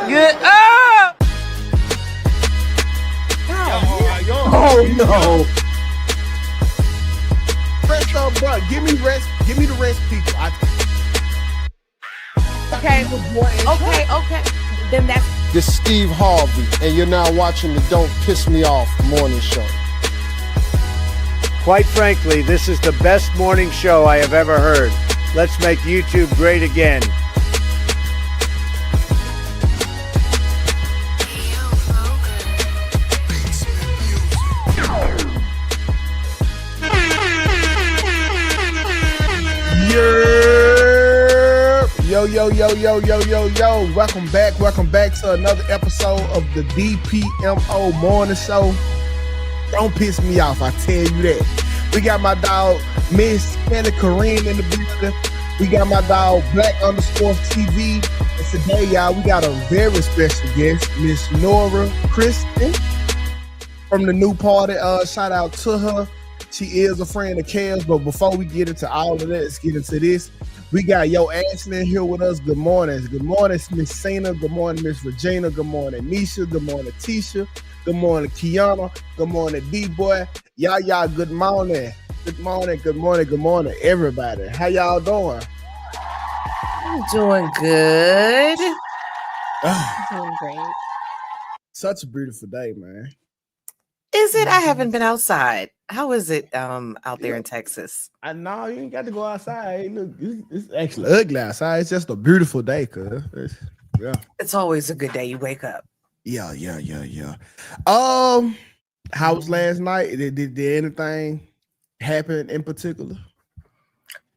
Get up! Oh no! Rest up, bro. Give me rest. Give me the rest, people. Okay. Then that's This is Steve Harvey, and you're now watching the Don't Piss Me Off morning show. Quite frankly, this is the best morning show I have ever heard. Let's make YouTube great again. Yo. Welcome back to another episode of the DPMO morning show. Don't piss me off, I tell you that. We got my dog, Miss Kenny Kareem in the building. We got my dog, Black_TV. And today, y'all, we got a very special guest, Miss Nora Kristen from the new party. Shout out to her. She is a friend of Kale's, but before we get into all of that, let's get into this. We got Yo Ashley here with us. Good morning. Good morning, Miss Cena. Good morning, Miss Regina. Good morning, Nisha. Good morning, Tisha. Good morning, Kiana. Good morning, D-Boy. Y'all, good morning. Good morning, everybody. How y'all doing? I'm doing good. Doing great. Such a beautiful day, man. Is it? I haven't been outside. How is it out there in Texas? I know you ain't got to go outside. Hey, look, it's actually ugly outside. It's just a beautiful day, cuz. Yeah. It's always a good day. You wake up. Yeah. How was last night? Did anything happen in particular?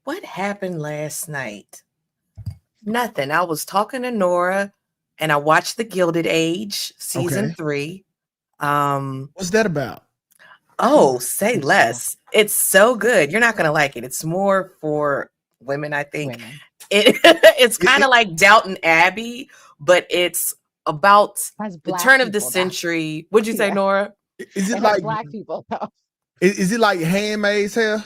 What happened last night? Nothing. I was talking to Nora and I watched The Gilded Age season 3. What's that about? Oh, say less. It's so good. You're not gonna like it. It's more for women, I think. It's kind of like Downton Abbey, but it's about the turn of the century. Would you say, Nora? Is it like black people though? Is it like Handmaid's Tale?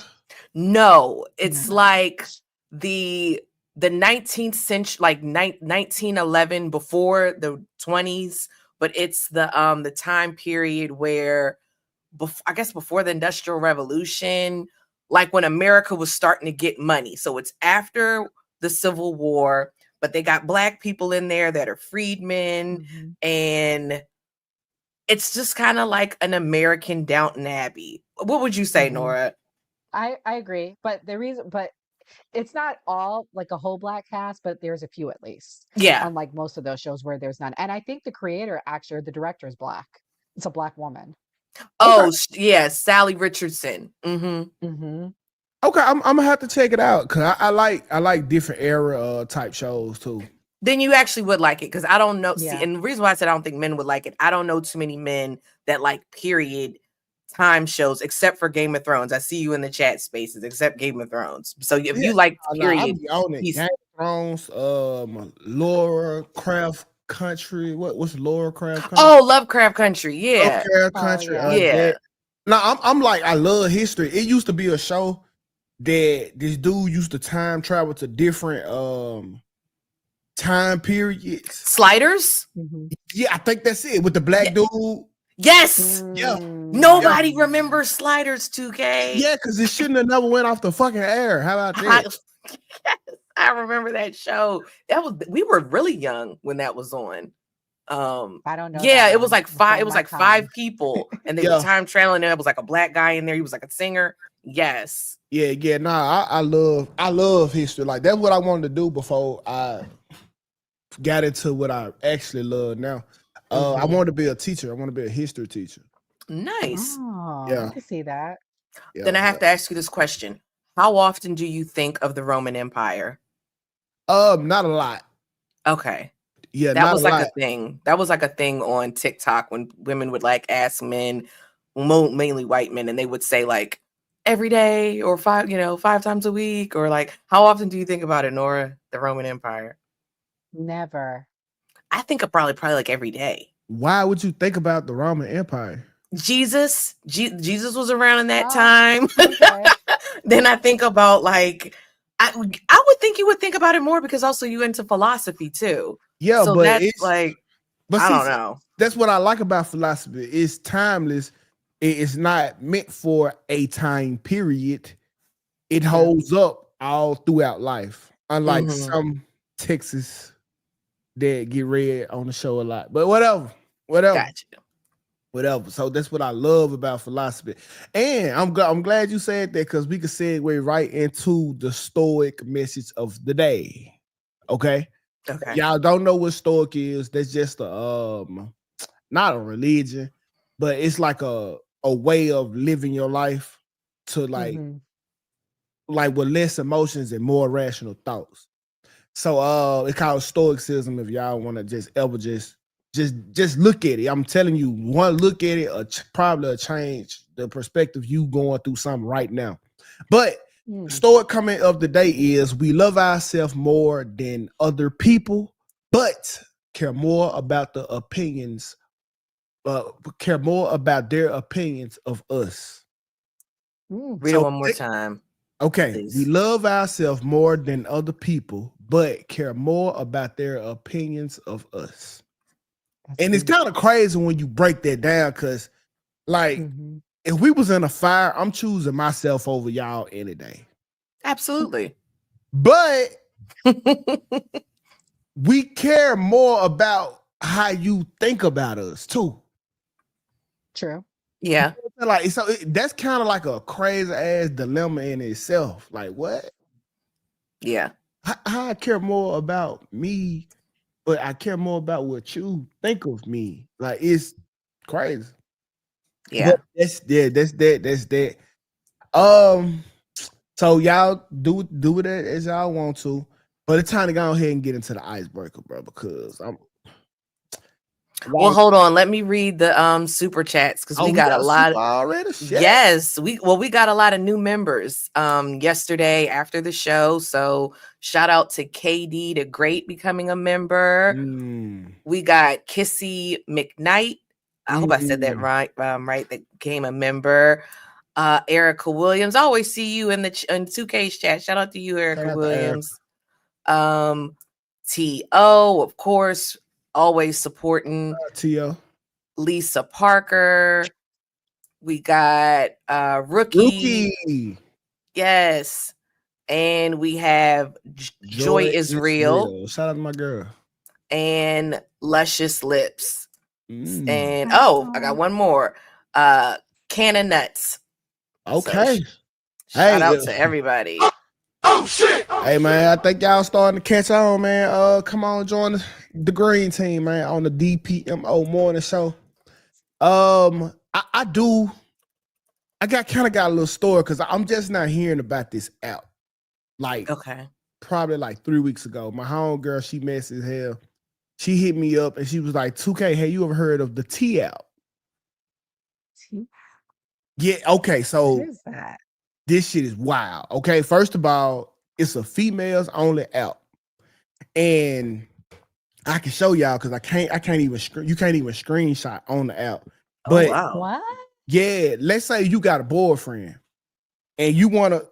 No, it's like the 19th century, like 1911, before the 20s, but it's the time period where I guess before the Industrial Revolution, like when America was starting to get money. So it's after the Civil War, but they got black people in there that are freedmen, and it's just kind of like an American Downton Abbey. What would you say, Nora? I agree, but it's not all like a whole black cast, but there's a few at least. Yeah. Unlike most of those shows where there's none. And I think the creator, actually, the director is black. It's a black woman. Oh, yeah, Sally Richardson. Okay, I'm gonna have to check it out because I like different era type shows too. Then you actually would like it because I don't know. Yeah. See, and the reason why I said I don't think men would like it, I don't know too many men that like period time shows except for Game of Thrones. I see you in the chat spaces, except Game of Thrones. So if you like period, Game of Thrones, Laura Craft Country. What's Laura Craft Country? Oh, Lovecraft Country. Yeah. Lovecraft Country. Yeah. No, I'm like, I love history. It used to be a show that this dude used to time travel to different time periods. Sliders? Yeah, I think that's it. With the black dude. Yes. Yeah. Nobody remembers Sliders 2K. Yeah, because it shouldn't have never went off the fucking air. How about that? I remember that show. We were really young when that was on. I don't know. Yeah, it was like five. It was like 5 people, and they were time traveling. And there was like a black guy in there. He was like a singer. Yes. Yeah. Nah, I love history. Like that's what I wanted to do before I got into what I actually love now. I want to be a teacher. I want to be a history teacher. Nice. Oh, Yeah. I can see that. Yeah, then I have to ask you this question: how often do you think of the Roman Empire? Not a lot. Okay. Yeah, that was like a thing. That was like a thing on TikTok when women would like ask men, mainly white men, and they would say like every day or 5 times a week, or like, how often do you think about it, Nora? The Roman Empire? Never. I think of probably like every day. Why would you think about the Roman Empire? Jesus was around in that time. Okay. Then I think about like, I would think you would think about it more because also you into philosophy too. Yeah, so but that's it's like But I see, don't know. that's what I like about philosophy. It's timeless. It's not meant for a time period. It holds up all throughout life. Unlike Mhm. some texts that get read on the show a lot. But whatever. Gotcha. So that's what I love about philosophy. And I'm glad you said that because we could segue right into the Stoic message of the day. Okay. Okay. Y'all don't know what Stoic is. That's just not a religion, but it's like a way of living your life to like with less emotions and more rational thoughts. So it's called Stoicism. If y'all want to just look at it. I'm telling you, one look at it probably change the perspective you going through something right now. But the Stoic comment of the day is we love ourselves more than other people, but care more about the opinions, care more about their opinions of us. Read it one more time. Okay, please. we love ourselves more than other people, but care more about their opinions of us. And it's kind of crazy when you break that down because, like, if we was in a fire, I'm choosing myself over y'all any day. Absolutely. But we care more about how you think about us too. True. Yeah. Like, so that's kind of like a crazy ass dilemma in itself. Like, what? Yeah. How I care more about me, but I care more about what you think of me. Like, it's crazy. Yeah. But that's that. So y'all do it as y'all want to, but it's time to go ahead and get into the icebreaker, bro. Because well, hold on. Let me read the super chats because we got a lot already. Shit. Yes, we got a lot of new members yesterday after the show. So shout out to KD the Great becoming a member. We got Kissy McKnight. I hope I said that right. Right, that became a member. Erica Williams. I always see you in the 2K's chat. Shout out to you, Erica Williams. T.O., of course, always supporting. T.O. Lisa Parker. We got Rookie. Yes. And we have Joy is real. Shout out to my girl. And Luscious Lips. And I got one more. Can of Nuts. Okay. So, shout out to everybody. Oh shit! Hey man, I think y'all starting to catch on, man. Come on, join the green team, man, on the DPMO morning show. I got a little story because I'm just not hearing about this app. Like, probably like 3 weeks ago, my homegirl, she messed as hell. She hit me up and she was like, 2K, hey, you ever heard of the T app? Yeah, okay, so what is that? This shit is wild. Okay, first of all, it's a females only app, and I can show y'all because I can't even you can't even screenshot on the app. But what? Yeah, let's say you got a boyfriend and you want to.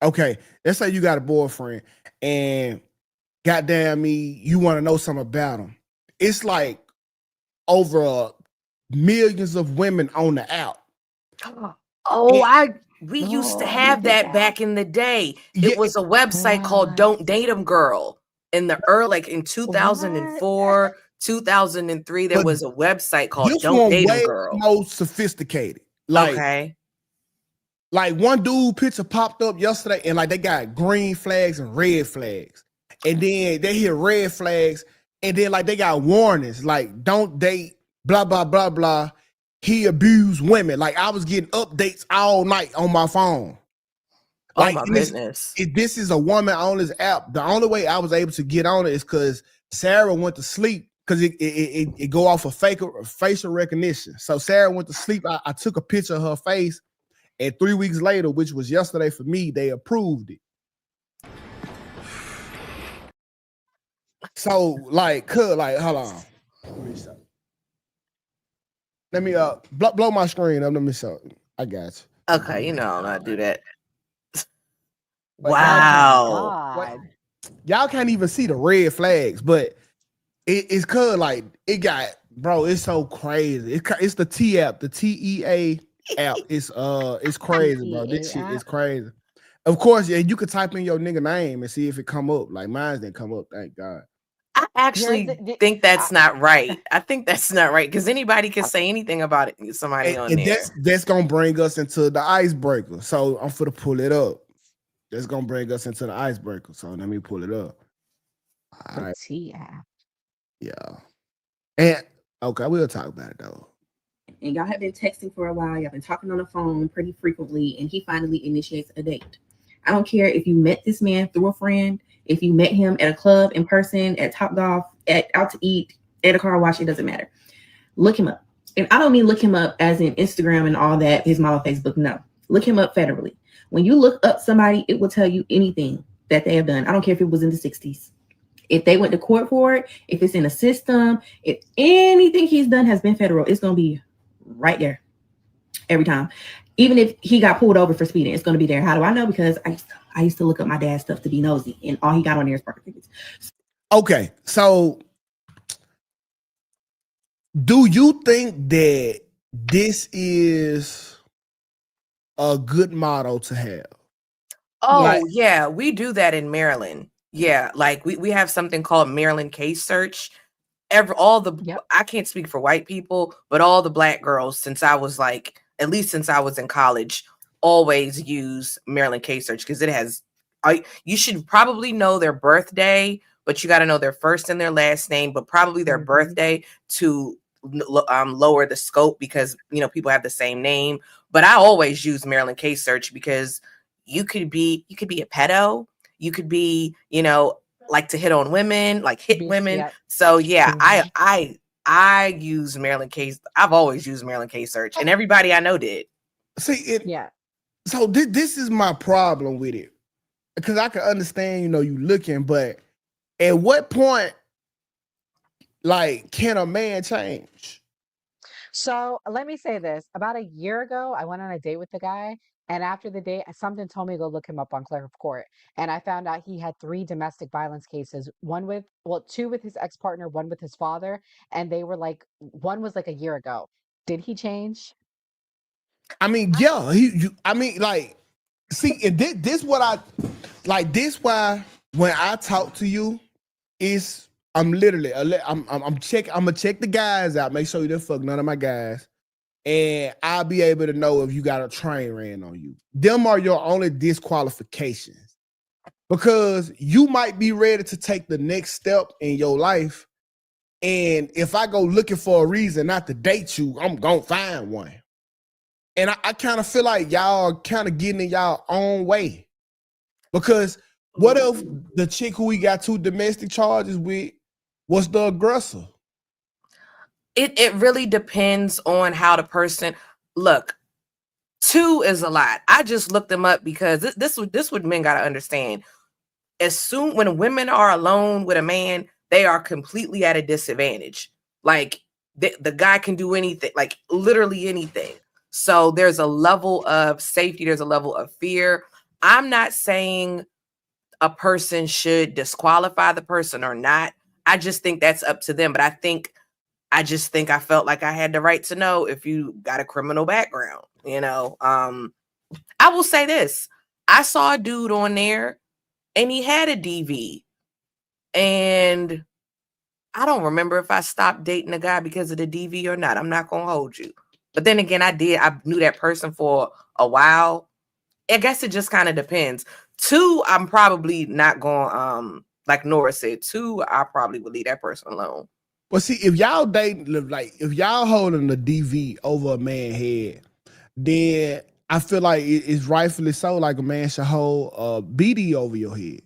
Okay, let's say you got a boyfriend and goddamn me, you want to know something about him. It's like over millions of women on the app. We used to have that back in the day. It was a website called Don't Date 'Em Girl in the early, like in 2004, 2003. There was a website called Don't Date 'Em Girl. More sophisticated. Like, like one dude picture popped up yesterday, and like they got green flags and red flags, and then they hit red flags, and then like they got warnings like don't date blah blah blah blah. He abused women. Like I was getting updates all night on my phone. Like, oh my goodness! This is a woman on this app. The only way I was able to get on it is because Sarah went to sleep because it go off of facial recognition. So Sarah went to sleep. I took a picture of her face, and 3 weeks later, which was yesterday for me, they approved it. So like, hold on. Let me blow my screen up. Let me show. I got you. Okay, you know I'm not do that. Wow. y'all can't even see the red flags, but it's cause like it got, bro, it's so crazy. It's the T app, the TEA app. It's crazy, bro. This shit is crazy. Of course, yeah, you could type in your nigga name and see if it come up. Like mine didn't come up, thank God. I actually think that's not right. I think that's not right because anybody can say anything about it. Somebody on there. That's gonna bring us into the icebreaker. So I'm for to pull it up. That's gonna bring us into the icebreaker. So let me pull it up. All right. Yeah. Yeah. And okay, we'll talk about it though. And y'all have been texting for a while. Y'all been talking on the phone pretty frequently, and he finally initiates a date. I don't care if you met this man through a friend, if you met him at a club in person, at Top Golf, out to eat, at a car wash, it doesn't matter. Look him up. And I don't mean look him up as in Instagram and all that, his mama Facebook. No. Look him up federally. When you look up somebody, it will tell you anything that they have done. I don't care if it was in the 60s. If they went to court for it, if it's in a system, if anything he's done has been federal, it's going to be right there every time. Even if he got pulled over for speeding, it's going to be there. How do I know? Because I used to look up my dad's stuff to be nosy, and all he got on there is birth certificates. Okay, so do you think that this is a good motto to have? Oh, yeah, we do that in Maryland. Yeah, like we have something called Maryland case search. I can't speak for white people, but all the black girls since I was at least since I was in college, always use Maryland case search because it has, you should probably know their birthday, but you got to know their first and their last name, but probably their birthday to lower the scope because, people have the same name. But I always use Maryland case search because you could be a pedo. You could be, like to hit on women, like hit women. Yeah. So yeah, I use Maryland case. I've always used Maryland case search, and everybody I know did. See, so this is my problem with it, because I can understand, you looking, but at what point, can a man change? So let me say this. About a year ago, I went on a date with the guy. And after the date, something told me to go look him up on clerk of court. And I found out he had 3 domestic violence cases, 2 with his ex-partner, 1 with his father. And they were one was a year ago. Did he change? I mean, yeah, see, and this what I like. This why when I talk to you, I'm literally I'm gonna check the guys out, make sure you didn't fuck none of my guys, and I'll be able to know if you got a train ran on you. Them are your only disqualifications, because you might be ready to take the next step in your life, and if I go looking for a reason not to date you, I'm gonna find one. And I kind of feel like y'all are kind of getting in y'all own way, because what if the chick who we got 2 domestic charges with was the aggressor? It really depends on how the person look. 2 is a lot. I just looked them up because this what men got to understand. As soon when women are alone with a man, they are completely at a disadvantage. Like the guy can do anything, like literally anything. So there's a level of safety, there's a level of fear. I'm not saying a person should disqualify the person or not. I just think that's up to them. But I just think I felt like I had the right to know if you got a criminal background, I will say this. I saw a dude on there and he had a DV, and I don't remember if I stopped dating a guy because of the DV or not. I'm not going to hold you. But then again, I knew that person for a while. I guess it just kind of depends. 2, I'm probably not going, like Nora said, 2, I probably would leave that person alone. Well, see, if y'all dating, if y'all holding the DV over a man's head, then I feel like it's rightfully so, like a man should hold a BD over your head.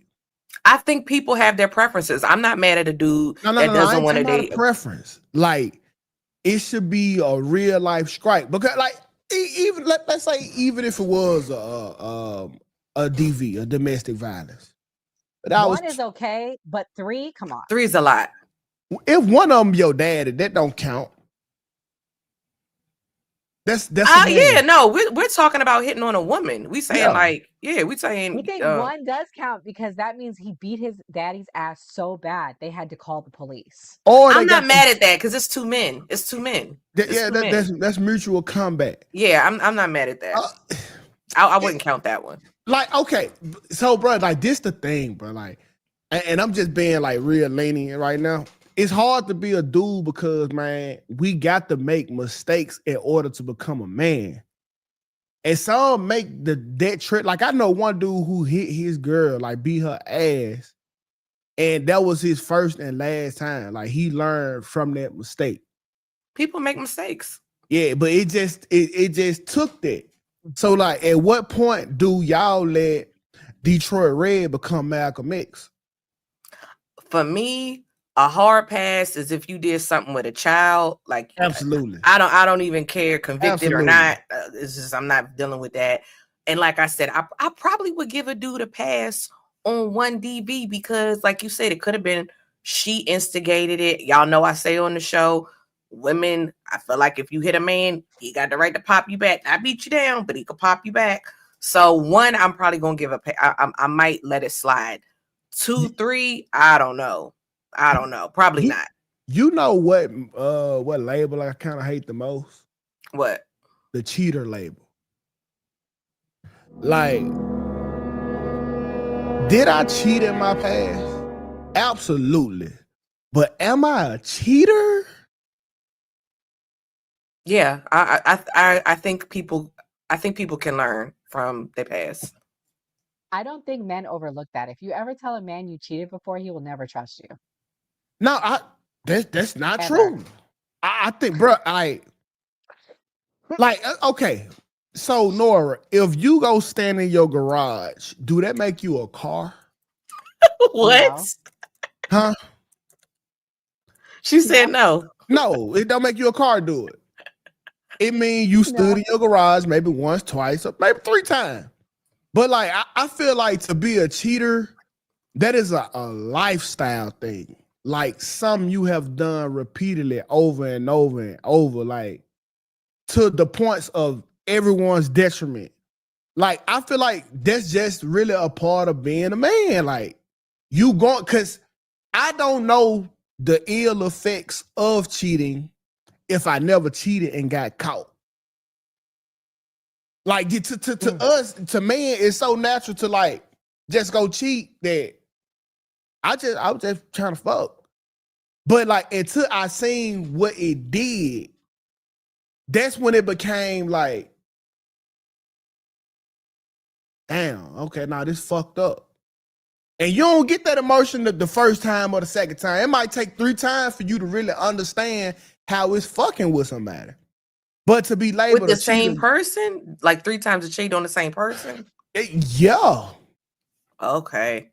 I think people have their preferences. I'm not mad at a dude that doesn't want to date. Preference. Like, it should be a real life strike, because even let's say even if it was a DV, a domestic violence, that 1 is okay, but 3, come on, 3 is a lot. If one of them your daddy, that don't count. That's a man. Yeah, no, we're talking about hitting on a woman. We saying we saying We think one does count because that means he beat his daddy's ass so bad they had to call the police. Or I'm not mad at that because it's two men. It's two men. That's mutual combat. Yeah, I'm not mad at that. I wouldn't count that one. Like, okay, so bro, like this the thing, bro. Like, and I'm just being like real lenient right now. It's hard to be a dude because, man, we got to make mistakes in order to become a man. And some make that trick. Like, I know one dude who hit his girl, like beat her ass, and that was his first and last time. Like, he learned from that mistake. People make mistakes. Yeah, but it just took that. So, like, at what point do y'all let Detroit Red become Malcolm X? For me, a hard pass is if you did something with a child. Like, absolutely, I don't even care, convicted or not. It's just I'm not dealing with that. And like I said, I probably would give a dude a pass on 1DB because, like you said, it could have been she instigated it. Y'all know I say on the show, women, I feel like if you hit a man, he got the right to pop you back. I beat you down, but he could pop you back. So one, I'm probably gonna give I might let it slide. 2, 3, I don't know. Probably not. You know what label I kind of hate the most? What? The cheater label. Like, did I cheat in my past? Absolutely. But am I a cheater? Yeah, I think people can learn from their past. I don't think men overlook that. If you ever tell a man you cheated before, he will never trust you. No, that's not true. I think, bro, okay. So Nora, if you go stand in your garage, do that make you a car? What? No. Huh? She said no. No, it don't make you a car, do it. It means you stood in your garage maybe once, twice, or maybe 3 times. But like, I feel like to be a cheater, that is a lifestyle thing. Like something you have done repeatedly over and over and over, like to the points of everyone's detriment. Like, I feel like that's just really a part of being a man. Like, you going, because I don't know the ill effects of cheating if I never cheated and got caught. Like, to us, to men, it's so natural to like just go cheat that I was just trying to fuck. But like, until I seen what it did, that's when it became like, damn, okay, now this fucked up. And you don't get that emotion the first time or the second time. It might take 3 times for you to really understand how it's fucking with somebody. But to be labeled with the same person, like 3 times a cheat on the same person. Yeah. Okay.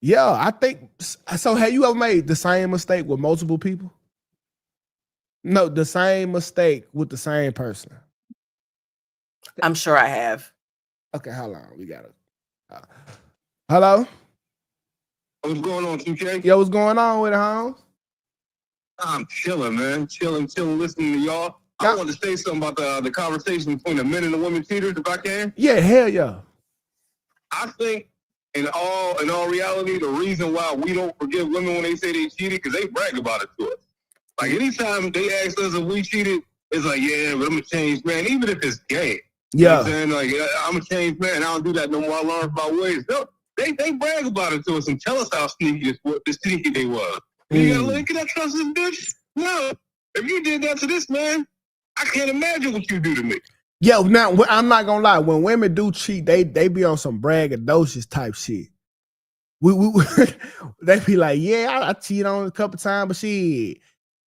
Yeah, I think so. Have you ever made the same mistake with multiple people? No, the same mistake with the same person. I'm sure I have. Okay, hold on. We got it. Hello? What's going on, TK? Yo, what's going on with it, Holmes? I'm chilling, man. Chilling, listening to y'all. I want to say something about the conversation between the men and the women cheaters, if I can. Yeah, hell yeah. I think in all reality, the reason why we don't forgive women when they say they cheated, because they brag about it to us. Like, anytime they ask us if we cheated, it's like, yeah, but I'm a changed man, even if it's gay. You know what I'm saying? Like, I'm a changed man. I don't do that no more. I learned my ways. No, they brag about it to us and tell us how sneaky they was. You gotta look, can I trust this bitch? No. If you did that to this man, I can't imagine what you do to me. Yo, now I'm not gonna lie. When women do cheat, they be on some braggadocious type shit. They be like, yeah, I cheated on a couple times, but shit,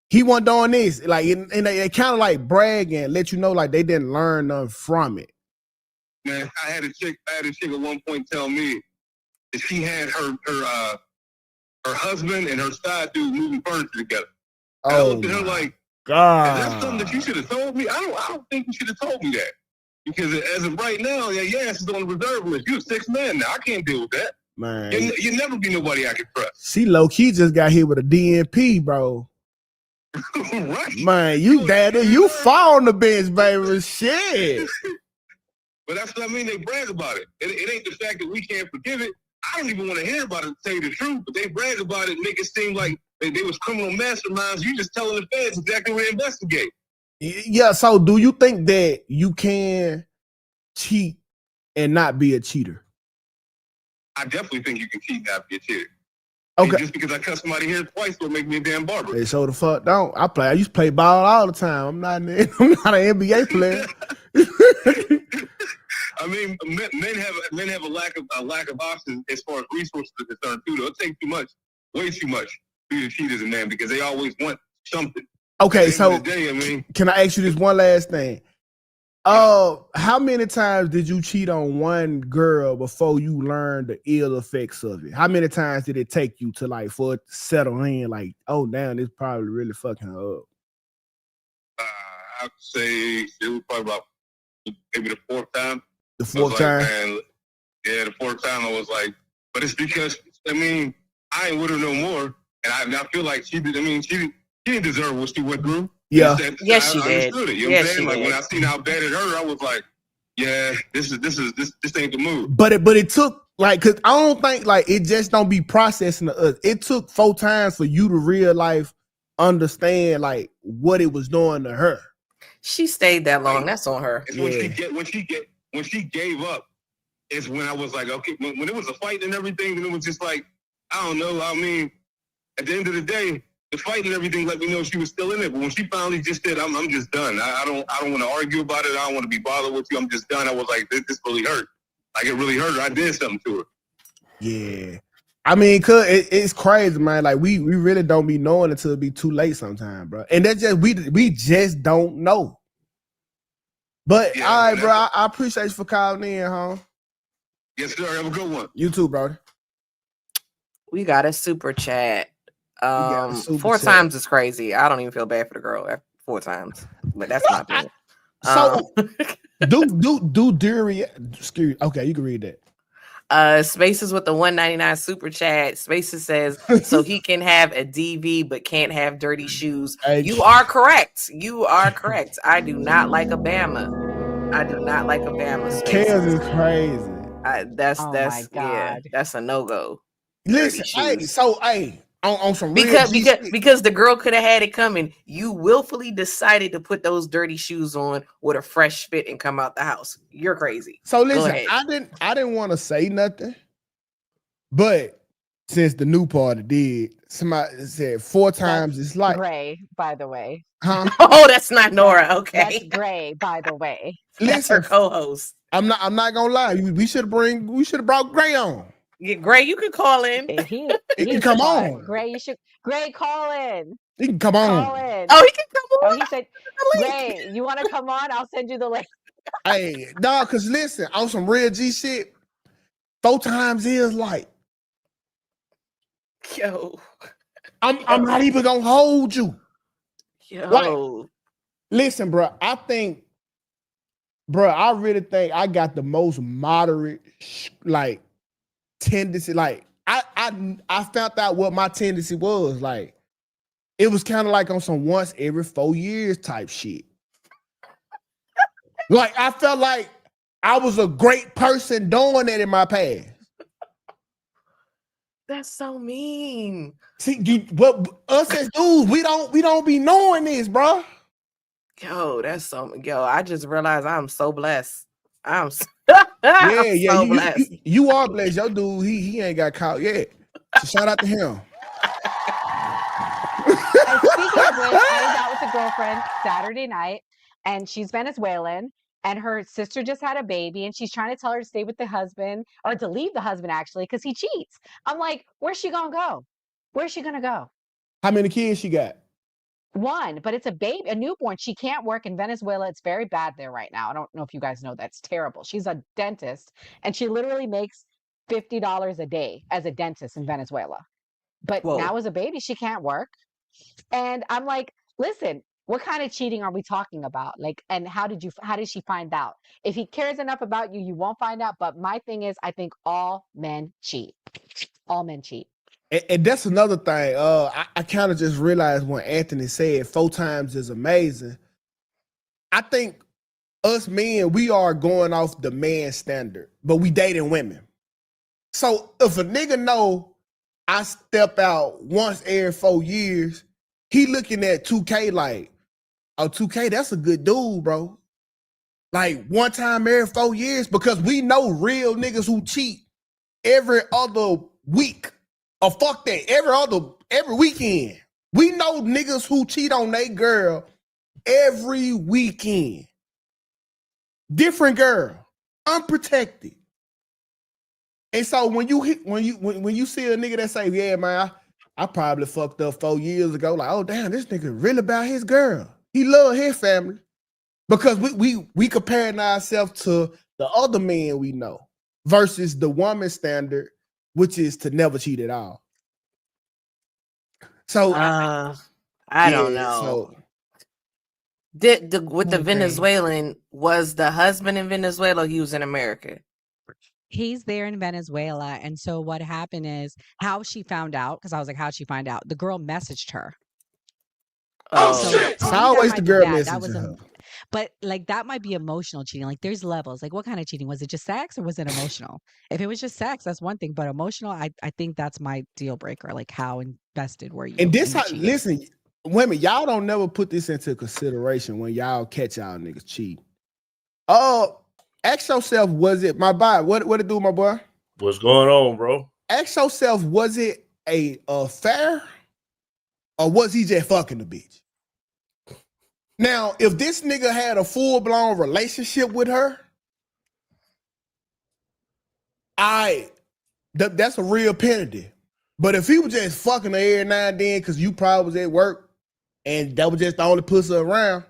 he wasn't doing this. Like, and they kind of like brag and let you know like they didn't learn nothing from it. Man, I had a chick at one point tell me that she had her husband and her side dude moving furniture together. And I looked at her like, God, is that something that you should have told me? I don't think you should have told me that. Because as of right now, your ass is on the reserve list. You're a 6th man now. I can't deal with that. Man. You never be nobody I can trust. She low-key just got hit with a DNP, bro. Right. Man, you daddy, you fall on the bench, baby. Shit. But that's what I mean. They brag about it. It ain't the fact that we can't forgive it. I don't even want to hear about it, to tell you the truth. But they brag about it, make it seem like they was criminal masterminds. You just telling the feds exactly where to investigate. Yeah. So, do you think that you can cheat and not be a cheater? I definitely think you can cheat and not be a cheater. Okay. And just because I cut somebody here twice don't make me a damn barber. They so the fuck don't. I used to play ball all the time. I'm not an NBA player. I mean, men have a lack of options as far as resources are concerned too. Though it takes too much, way too much, for you to cheat as a man because they always want something. Okay, so day, I mean, can I ask you this one last thing? How many times did you cheat on one girl before you learned the ill effects of it? How many times did it take you to like for it to settle in? Like, oh damn, this probably really fucking her up. I'd say it was probably about maybe the fourth time. The fourth time? Man, yeah, the fourth time I was like, but it's because I mean I ain't with her no more, and I feel like she didn't deserve what she went through. Yeah. Yes, she did. It, you know what I'm saying? Like when I seen how bad it hurt, I was like, yeah, this ain't the move. But it took like, cause I don't think like it just don't be processing to us. It took 4 times for you to real life understand like what it was doing to her. She stayed that long. That's on her. It's when she gave up, is when I was like, okay, when it was a fight and everything, and it was just like, I don't know. I mean, at the end of the day, the fight and everything let me know she was still in it. But when she finally just said, I'm just done. I don't want to argue about it. I don't want to be bothered with you. I'm just done. I was like, this really hurt. Like it really hurt her. I did something to her. Yeah. I mean, cause it's crazy, man. Like we really don't be knowing until it be too late sometimes, bro. And that's just we just don't know. But Yeah, all right, bro. I appreciate you for calling in, huh? Yes, sir. Have a good one. You too, brother. We got a super chat. Super 4 chat. times is crazy. I don't even feel bad for the girl after 4 times, but that's my opinion. So do Dury. Excuse. Okay, you can read that. Spaces with the 199 super chat. Spaces says so he can have a DV but can't have dirty shoes. You are correct. You are correct. I do not like Obama. I do not like Obama. Kansas is crazy. That's a no-go. Listen, on some because the girl could have had it coming. You willfully decided to put those dirty shoes on with a fresh fit and come out the house. You're crazy. So listen, I didn't want to say nothing, but since the new party did, somebody said 4 times it's like Gray, by the way. Huh? Oh, that's not Nora. Okay, that's Gray, by the way. That's her co-host. I'm not gonna lie. We should have brought Gray on. Yeah, Gray, you can call in. He can come on. Gray, Gray, call in. He can come on. Call in. Oh, he can come on. Oh, he said, Gray, you want to come on? I'll send you the link. Hey, dog, cause listen, on some real G shit, 4 times is like, yo, I'm not even gonna hold you. Yo, like, listen, bro. I really think I got the most moderate like tendency. Like I found out what my tendency was. Like it was kind of like on some once every 4 years type shit. Like I felt like I was a great person doing that in my past. that's so mean. See, us as dudes, we don't be knowing this, bro. Yo, that's so. Yo, I just realized I'm so blessed. I'm so you are blessed. Your dude, he ain't got caught yet. So shout out to him. And speaking of which, I was out with a girlfriend Saturday night, and she's Venezuelan, and her sister just had a baby, and she's trying to tell her to stay with the husband or to leave the husband actually because he cheats. I'm like, where's she gonna go? Where's she gonna go? How many kids she got? 1, but it's a baby, a newborn. She can't work in Venezuela. It's very bad there right now. I don't know if you guys know that's terrible. She's a dentist, and she literally makes $50 a day as a dentist in Venezuela. But now as a baby, she can't work. And I'm like, listen, what kind of cheating are we talking about? Like, and how did she find out? If he cares enough about you, you won't find out. But my thing is, I think all men cheat. All men cheat. And that's another thing. I kind of just realized when Anthony said 4 times is amazing. I think us men, we are going off the man standard, but we dating women. So if a nigga know I step out once every 4 years, he looking at 2K like, oh, 2K, that's a good dude, bro. Like 1 time every 4 years, because we know real niggas who cheat every other week. Or fuck that, every weekend. We know niggas who cheat on their girl every weekend. Different girl, unprotected. And so when you see a nigga that say, yeah, man, I probably fucked up 4 years ago, like, oh damn, this nigga really about his girl. He love his family. Because we comparing ourselves to the other men we know versus the woman standard, which is to never cheat at all. So I don't know. So, with the Venezuelan, was the husband in Venezuela? Or he was in America. He's there in Venezuela, and so what happened is how she found out. Because I was like, how'd she find out? The girl messaged her. Oh, so it's always the girl messaging her. But like that might be emotional cheating. Like there's levels. Like what kind of cheating? Was it just sex or was it emotional? If it was just sex, that's one thing. But emotional, I think that's my deal breaker. Like how invested were you? And this, listen, women, y'all don't never put this into consideration when y'all catch y'all niggas cheat. Ask yourself, was it my boy? What it do, my boy? What's going on, bro? Ask yourself, was it a affair or was he just fucking the bitch? Now, if this nigga had a full-blown relationship with her, that's a real penalty. But if he was just fucking her every now and then because you probably was at work and that was just the only pussy around,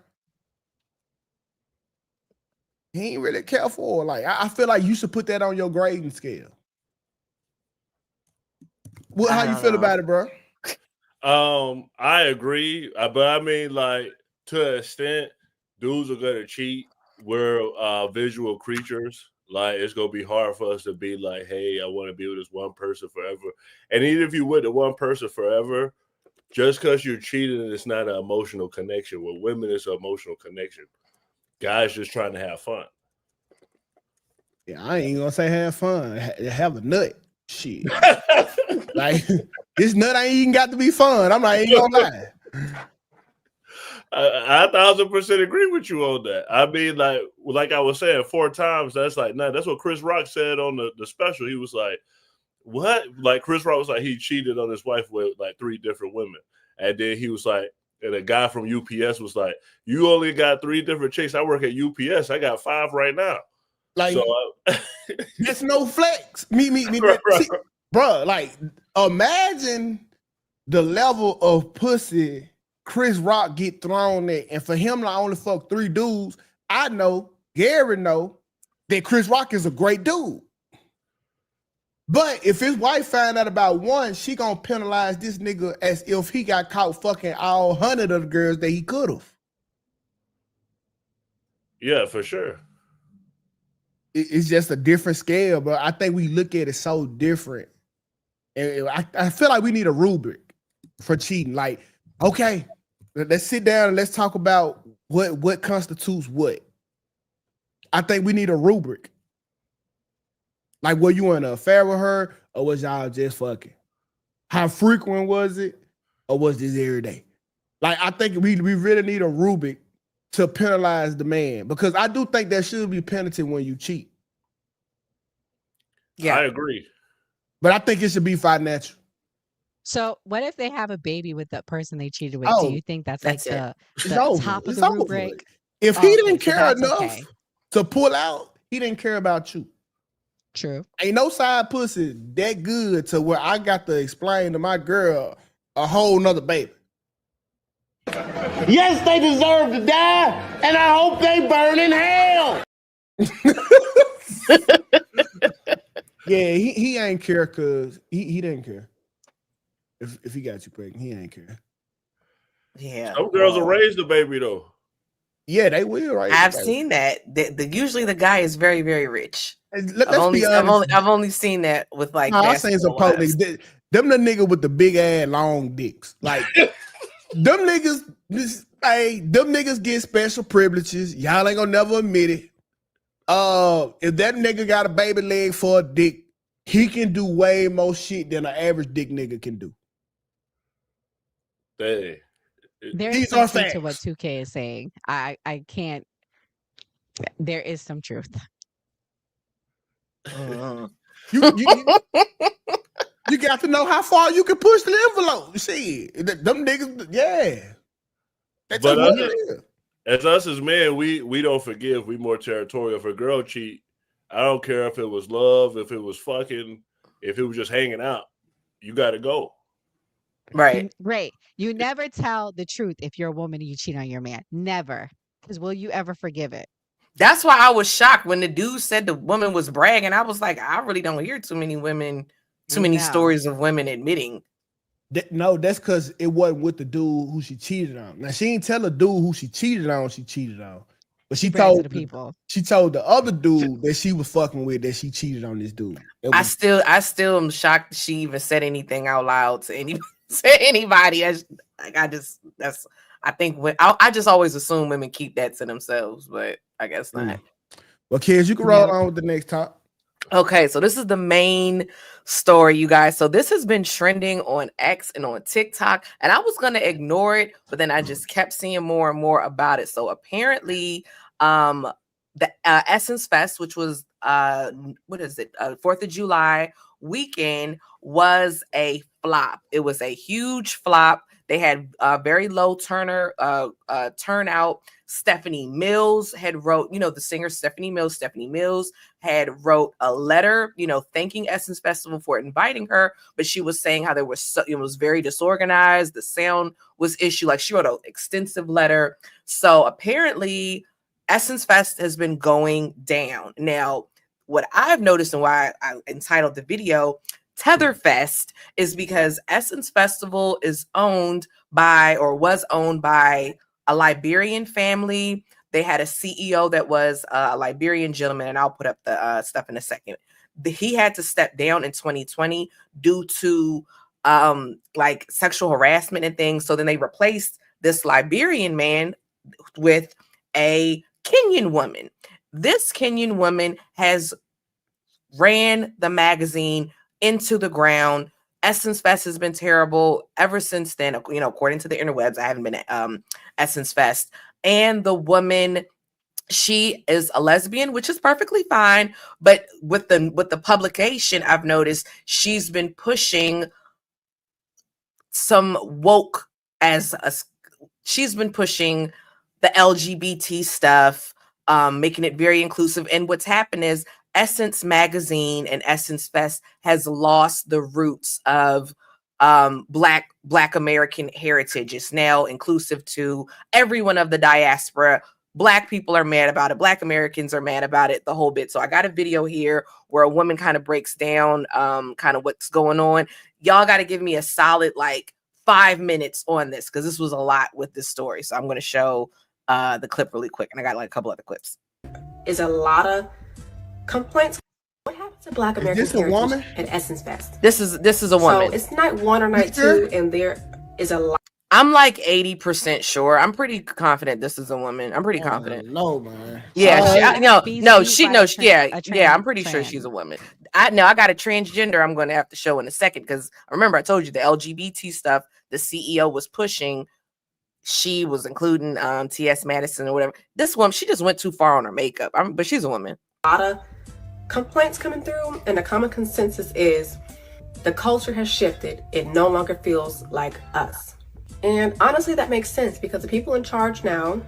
he ain't really care for her. Like, I feel like you should put that on your grading scale. How you feel about it, bro? I agree, but I mean, like, to an extent, dudes are gonna cheat. We're visual creatures. Like, it's gonna be hard for us to be like, hey, I want to be with this one person forever. And even if you with the one person forever, just because you're cheating, it's not an emotional connection. With women, it's an emotional connection. Guys just trying to have fun. Yeah, I ain't gonna say have fun. Have a nut. Shit. Like, this nut ain't even got to be fun. I'm not even gonna lie. I 1000% agree with you on that. I mean, like I was saying, 4 times, that's like, nah, that's what Chris Rock said on the special. He was like, what? Like, Chris Rock was like, he cheated on his wife with like 3 different women. And then he was like, and a guy from UPS was like, you only got 3 different chicks. I work at UPS. I got 5 right now. Like, so, that's no flex. Me. See, bro, like, imagine the level of pussy Chris Rock get thrown at, and for him to only fuck 3 dudes, I know, Gary know, that Chris Rock is a great dude. But if his wife find out about 1, she gonna penalize this nigga as if he got caught fucking all 100 of the girls that he could have. Yeah, for sure. It's just a different scale, but I think we look at it so different. And I feel like we need a rubric for cheating. Like, okay, let's sit down and let's talk about what constitutes what. I think we need a rubric. Like, were you in an affair with her, or was y'all just fucking? How frequent was it, or was this every day? Like, I think we really need a rubric to penalize the man, because I do think there should be penalty when you cheat. Yeah, I agree. But I think it should be financial. So what if they have a baby with the person they cheated with? Oh, do you think that's like the over. top of It's the over. rubric? If he didn't care enough to pull out, he didn't care about you. True. Ain't no side pussy that good to where I got to explain to my girl a whole nother baby. Yes, they deserve to die, and I hope they burn in hell. Yeah, he ain't care because he didn't care. If he got you pregnant, he ain't care. Yeah. Some girls will raise the baby though. Yeah, they will. Right? I've seen that. Usually the guy is very, very rich. Let's be honest. I've only seen that with like. I've seen some post niggas. Them the nigga with the big ass long dicks. Like them niggas, them niggas get special privileges. Y'all ain't gonna never admit it. If that nigga got a baby leg for a dick, he can do way more shit than an average dick nigga can do. Hey. There's some truth to what 2K is saying. I can't. There is some truth. You got to know how far you can push the envelope. See, them niggas, yeah. But as us as men, we don't forgive. We more territorial. If a girl cheat, I don't care if it was love, if it was fucking, if it was just hanging out. You got to go. Right. Great. You never tell the truth if you're a woman and you cheat on your man. Never. Because will you ever forgive it? That's why I was shocked when the dude said the woman was bragging. I was like, I really don't hear too many stories of women admitting. No, that's because it wasn't with the dude who she cheated on. Now she didn't tell the dude who she cheated on. But she told the other dude that she was fucking with that she cheated on this dude. I still am shocked that she even said anything out loud to anybody. I just always assume women keep that to themselves, but I guess not. Well, kids, you can roll on with the next top. Okay, so this is the main story, you guys. So this has been trending on X and on TikTok, and I was going to ignore it, but then I just kept seeing more and more about it. So apparently, the Essence Fest, which was 4th of July weekend, was a flop. It was a huge flop. They had very low turnout. Stephanie Mills had wrote, the singer Stephanie Mills had wrote a letter, thanking Essence Festival for inviting her, but she was saying how it was very disorganized. The sound was issue. Like, she wrote an extensive letter. So apparently Essence Fest has been going down. Now, what I've noticed and why I entitled the video Tetherfest is because Essence Festival is was owned by a Liberian family. They had a CEO that was a Liberian gentleman, and I'll put up the stuff in a second. He had to step down in 2020 due to like sexual harassment and things. So then they replaced this Liberian man with a Kenyan woman. This Kenyan woman has ran the magazine into the ground. Essence Fest has been terrible ever since then. According to the interwebs, I haven't been at Essence Fest. And the woman, she is a lesbian, which is perfectly fine. But with the publication, I've noticed she's been pushing some woke she's been pushing the LGBT stuff, making it very inclusive. And what's happened is Essence Magazine and Essence Fest has lost the roots of Black American heritage. It's now inclusive to everyone of the diaspora. Black people are mad about it. Black Americans are mad about it, the whole bit. So I got a video here where a woman kind of breaks down kind of what's going on. Y'all got to give me a solid 5 minutes on this, because this was a lot with this story. So I'm going to show the clip really quick. And I got a couple other clips. Is a lot of complaints. What happened to Black American heritage at Essence Fest? This is a woman. So it's night 1 or night 2, and there is a lot. I'm like 80% sure. I'm pretty confident this is a woman. I'm pretty confident. No, man. Yeah, I'm pretty sure she's a woman. I got a transgender I'm going to have to show in a second, because remember I told you the LGBT stuff the CEO was pushing. She was including T.S. Madison or whatever. This woman, she just went too far on her makeup. But she's a woman. A lot of complaints coming through, and the common consensus is the culture has shifted. It no longer feels like us. And honestly, that makes sense, because the people in charge now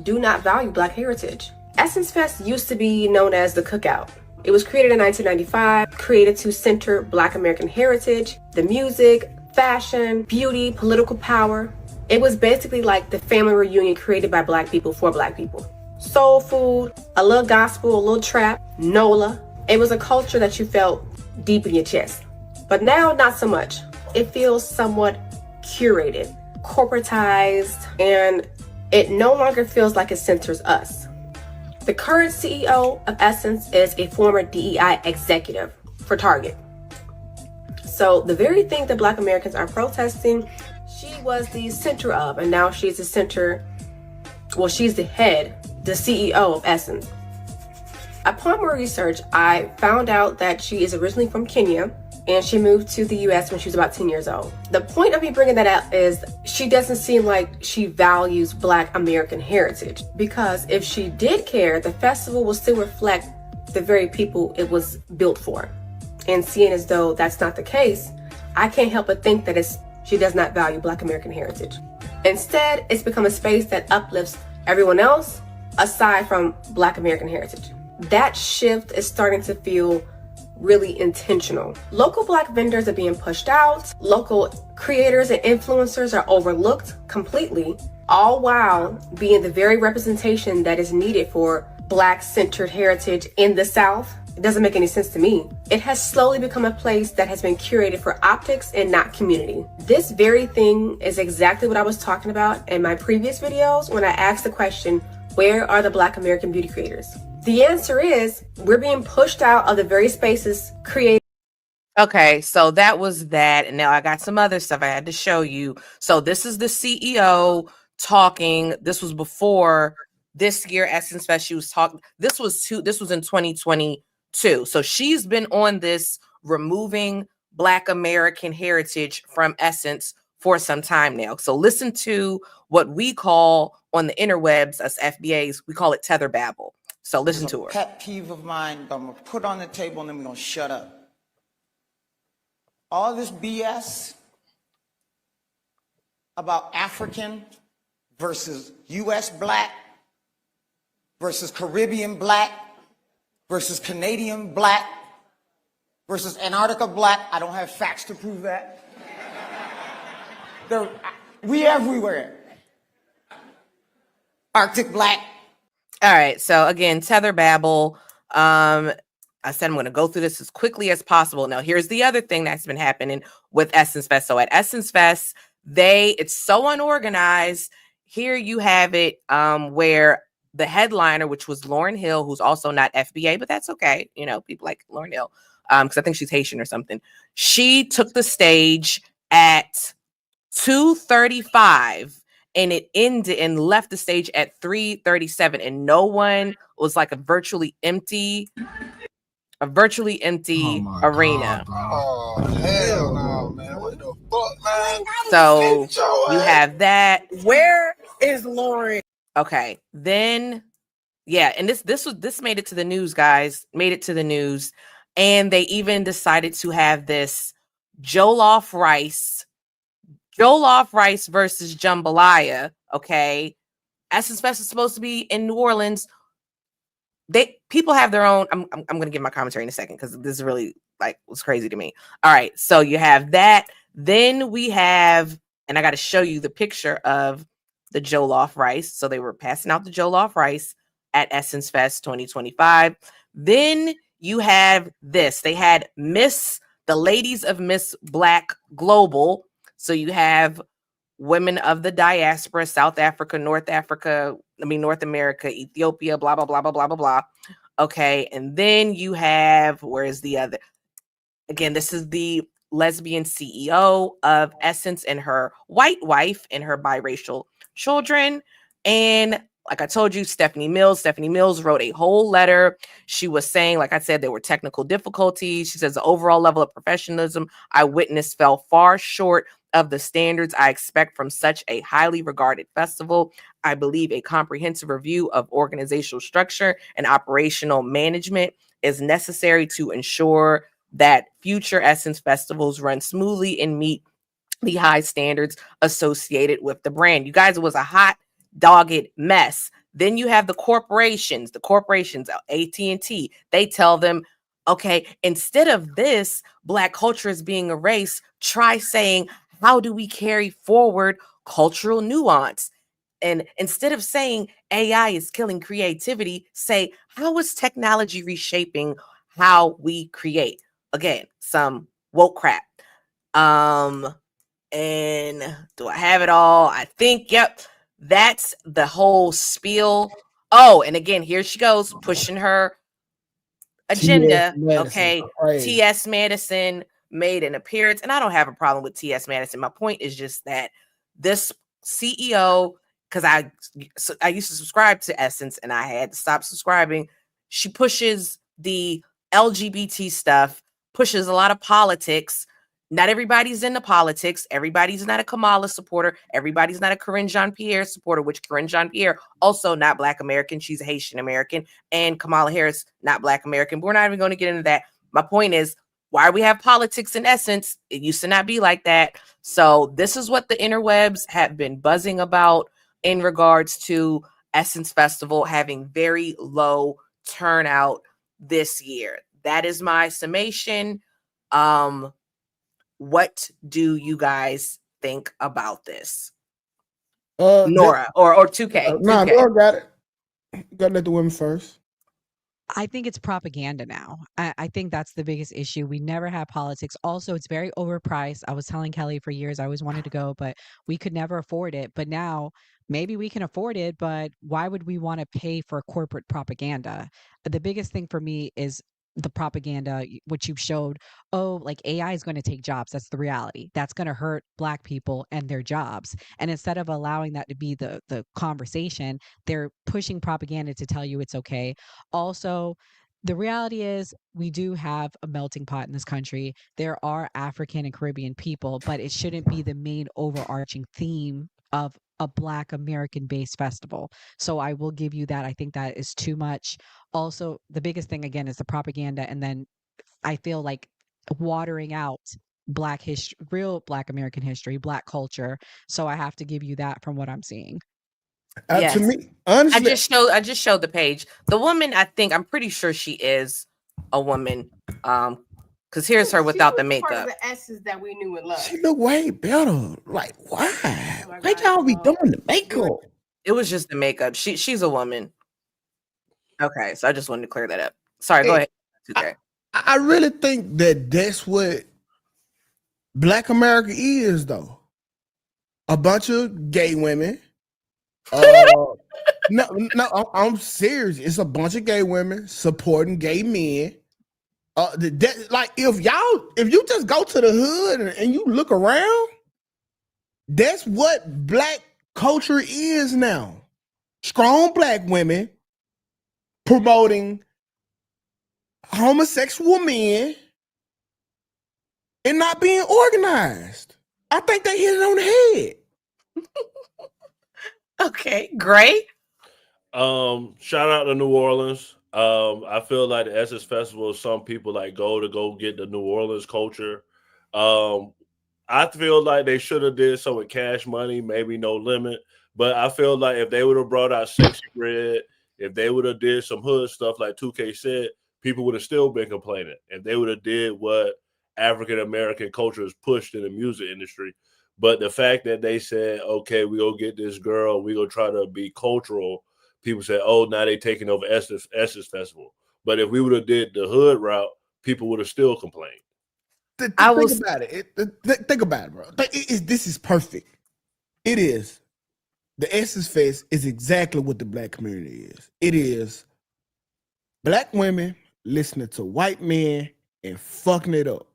do not value Black heritage. Essence Fest used to be known as the Cookout. It was created in 1995, created to center Black American heritage, the music, fashion, beauty, political power. It was basically like the family reunion created by Black people for Black people. Soul food, a little gospel, a little trap, NOLA. It was a culture that you felt deep in your chest. But now, not so much. It feels somewhat curated, corporatized, and it no longer feels like it centers us. The current CEO of Essence is a former DEI executive for Target. So the very thing that Black Americans are protesting, she was the center of, and now she's the center, well, she's the head, the CEO of Essence. Upon more research, I found out that she is originally from Kenya, and she moved to the US when she was about 10 years old. The point of me bringing that up is she doesn't seem like she values Black American heritage, because if she did care, the festival will still reflect the very people it was built for. And seeing as though that's not the case, I can't help but think that she does not value Black American heritage. Instead, it's become a space that uplifts everyone else aside from Black American heritage. That shift is starting to feel really intentional. Local Black vendors are being pushed out. Local creators and influencers are overlooked completely, all while being the very representation that is needed for Black-centered heritage in the South. It doesn't make any sense to me. It has slowly become a place that has been curated for optics and not community. This very thing is exactly what I was talking about in my previous videos when I asked the question, where are the Black American beauty creators? The answer is, we're being pushed out of the very spaces created. Okay, so that was that. And now I got some other stuff I had to show you. So this is the CEO talking. This was before this year, Essence Fest. She was talking. This was in 2022. So she's been on this removing Black American heritage from Essence for some time now. So listen to what we call on the interwebs, us FBAs, we call it tether babble. So listen to her. Pet peeve of mine, I'm gonna put on the table and then we're gonna shut up. All this BS about African versus US Black versus Caribbean Black versus Canadian Black versus Antarctica Black. I don't have facts to prove that. We everywhere. Arctic Black. All right. So again, tether babble. I said I'm going to go through this as quickly as possible. Now, here's the other thing that's been happening with Essence Fest. So at Essence Fest, it's so unorganized. Here you have it where the headliner, which was Lauryn Hill, who's also not FBA, but that's okay. You know, people like Lauryn Hill, because I think she's Haitian or something. She took the stage at 2:35 and it ended and left the stage at 3:37, and no one was like a virtually empty arena. Oh, hell no, man. What the fuck, man? So you have that. Where is Lauren? Okay, then yeah, and this made it to the news, guys. Made it to the news, and they even decided to have this jollof rice versus jambalaya. Okay, Essence Fest is supposed to be in New Orleans. People have their own. I'm going to give my commentary in a second because this is really was crazy to me. All right, so you have that. Then we have, and I got to show you the picture of the jollof rice. So they were passing out the jollof rice at Essence Fest 2025. Then you have this. They had the ladies of Miss Black Global. So you have women of the diaspora, South Africa, North America, Ethiopia, blah, blah, blah, blah, blah, blah, blah. Okay. And then you have, where's the other? Again, this is the lesbian CEO of Essence and her white wife and her biracial children. And like I told you, Stephanie Mills wrote a whole letter. She was saying, like I said, there were technical difficulties. She says the overall level of professionalism I witnessed fell far short of the standards I expect from such a highly regarded festival. I believe a comprehensive review of organizational structure and operational management is necessary to ensure that future Essence festivals run smoothly and meet the high standards associated with the brand. You guys, it was a hot, dogged mess. Then you have the corporations, AT&T, they tell them, okay, instead of this, Black culture is being erased, try saying, how do we carry forward cultural nuance? And instead of saying AI is killing creativity, say, how is technology reshaping how we create? Again, some woke crap. And do I have it all? I think, yep, that's the whole spiel. Oh, and again, here she goes pushing her agenda. Okay, T.S. Madison made an appearance, and I don't have a problem with T.S. Madison. My point is just that this CEO, because I used to subscribe to Essence and I had to stop subscribing. She pushes the LGBT stuff, pushes a lot of politics. Not everybody's into politics. Everybody's not a Kamala supporter. Everybody's not a Corinne Jean-Pierre supporter, which Corinne Jean-Pierre, also not Black American. She's a Haitian American. And Kamala Harris, not Black American. But we're not even going to get into that. My point is, why we have politics in Essence? It used to not be like that. So this is what the interwebs have been buzzing about in regards to Essence Festival having very low turnout this year. That is my summation. What do you guys think about this? Nora or 2K? Nah, Nora got it. Gotta let the women first. I think it's propaganda now. I think that's the biggest issue. We never had politics. Also, it's very overpriced. I was telling Kelly for years I always wanted to go, but we could never afford it. But now maybe we can afford it, but why would we want to pay for corporate propaganda? The biggest thing for me is the propaganda, which you showed. Oh, like AI is going to take jobs. That's the reality. That's going to hurt Black people and their jobs. And instead of allowing that to be the conversation, they're pushing propaganda to tell you it's okay. Also, the reality is we do have a melting pot in this country. There are African and Caribbean people, but it shouldn't be the main overarching theme of a Black American based festival. So I will give you that. I think that is too much. Also, the biggest thing again is the propaganda. And then I feel like watering out Black history, real Black American history, Black culture. So I have to give you that from what I'm seeing. Yes. To me, honestly, I just showed the page. The woman, I'm pretty sure she is a woman. Because here's her without the makeup. Part of the Essence that we knew and loved. She look way better. Like, why? Why y'all be doing the makeup? It was just the makeup. She's a woman. Okay, so I just wanted to clear that up. Sorry, go ahead. I really think that that's what Black America is, though. A bunch of gay women. No, I'm serious. It's a bunch of gay women supporting gay men. Like if you just go to the hood and you look around, that's what Black culture is now. Strong Black women promoting homosexual men and not being organized. I think they hit it on the head. Okay, great. Shout out to New Orleans. I feel like the Essence Festival, some people like go get the New Orleans culture. I feel like they should have did so with Cash Money, maybe No Limit. But I feel like if they would have brought out Sexy Red, if they would have did some hood stuff like 2K said, people would have still been complaining. If they would have did what African American culture is pushed in the music industry. But the fact that they said, okay, we go get this girl, we go try to be cultural. People say, oh, now they taking over Essence Festival. But if we would have did the hood route, people would have still complained. Think about it, bro. This is perfect. It is. The Essence Fest is exactly what the Black community is. It is Black women listening to white men and fucking it up.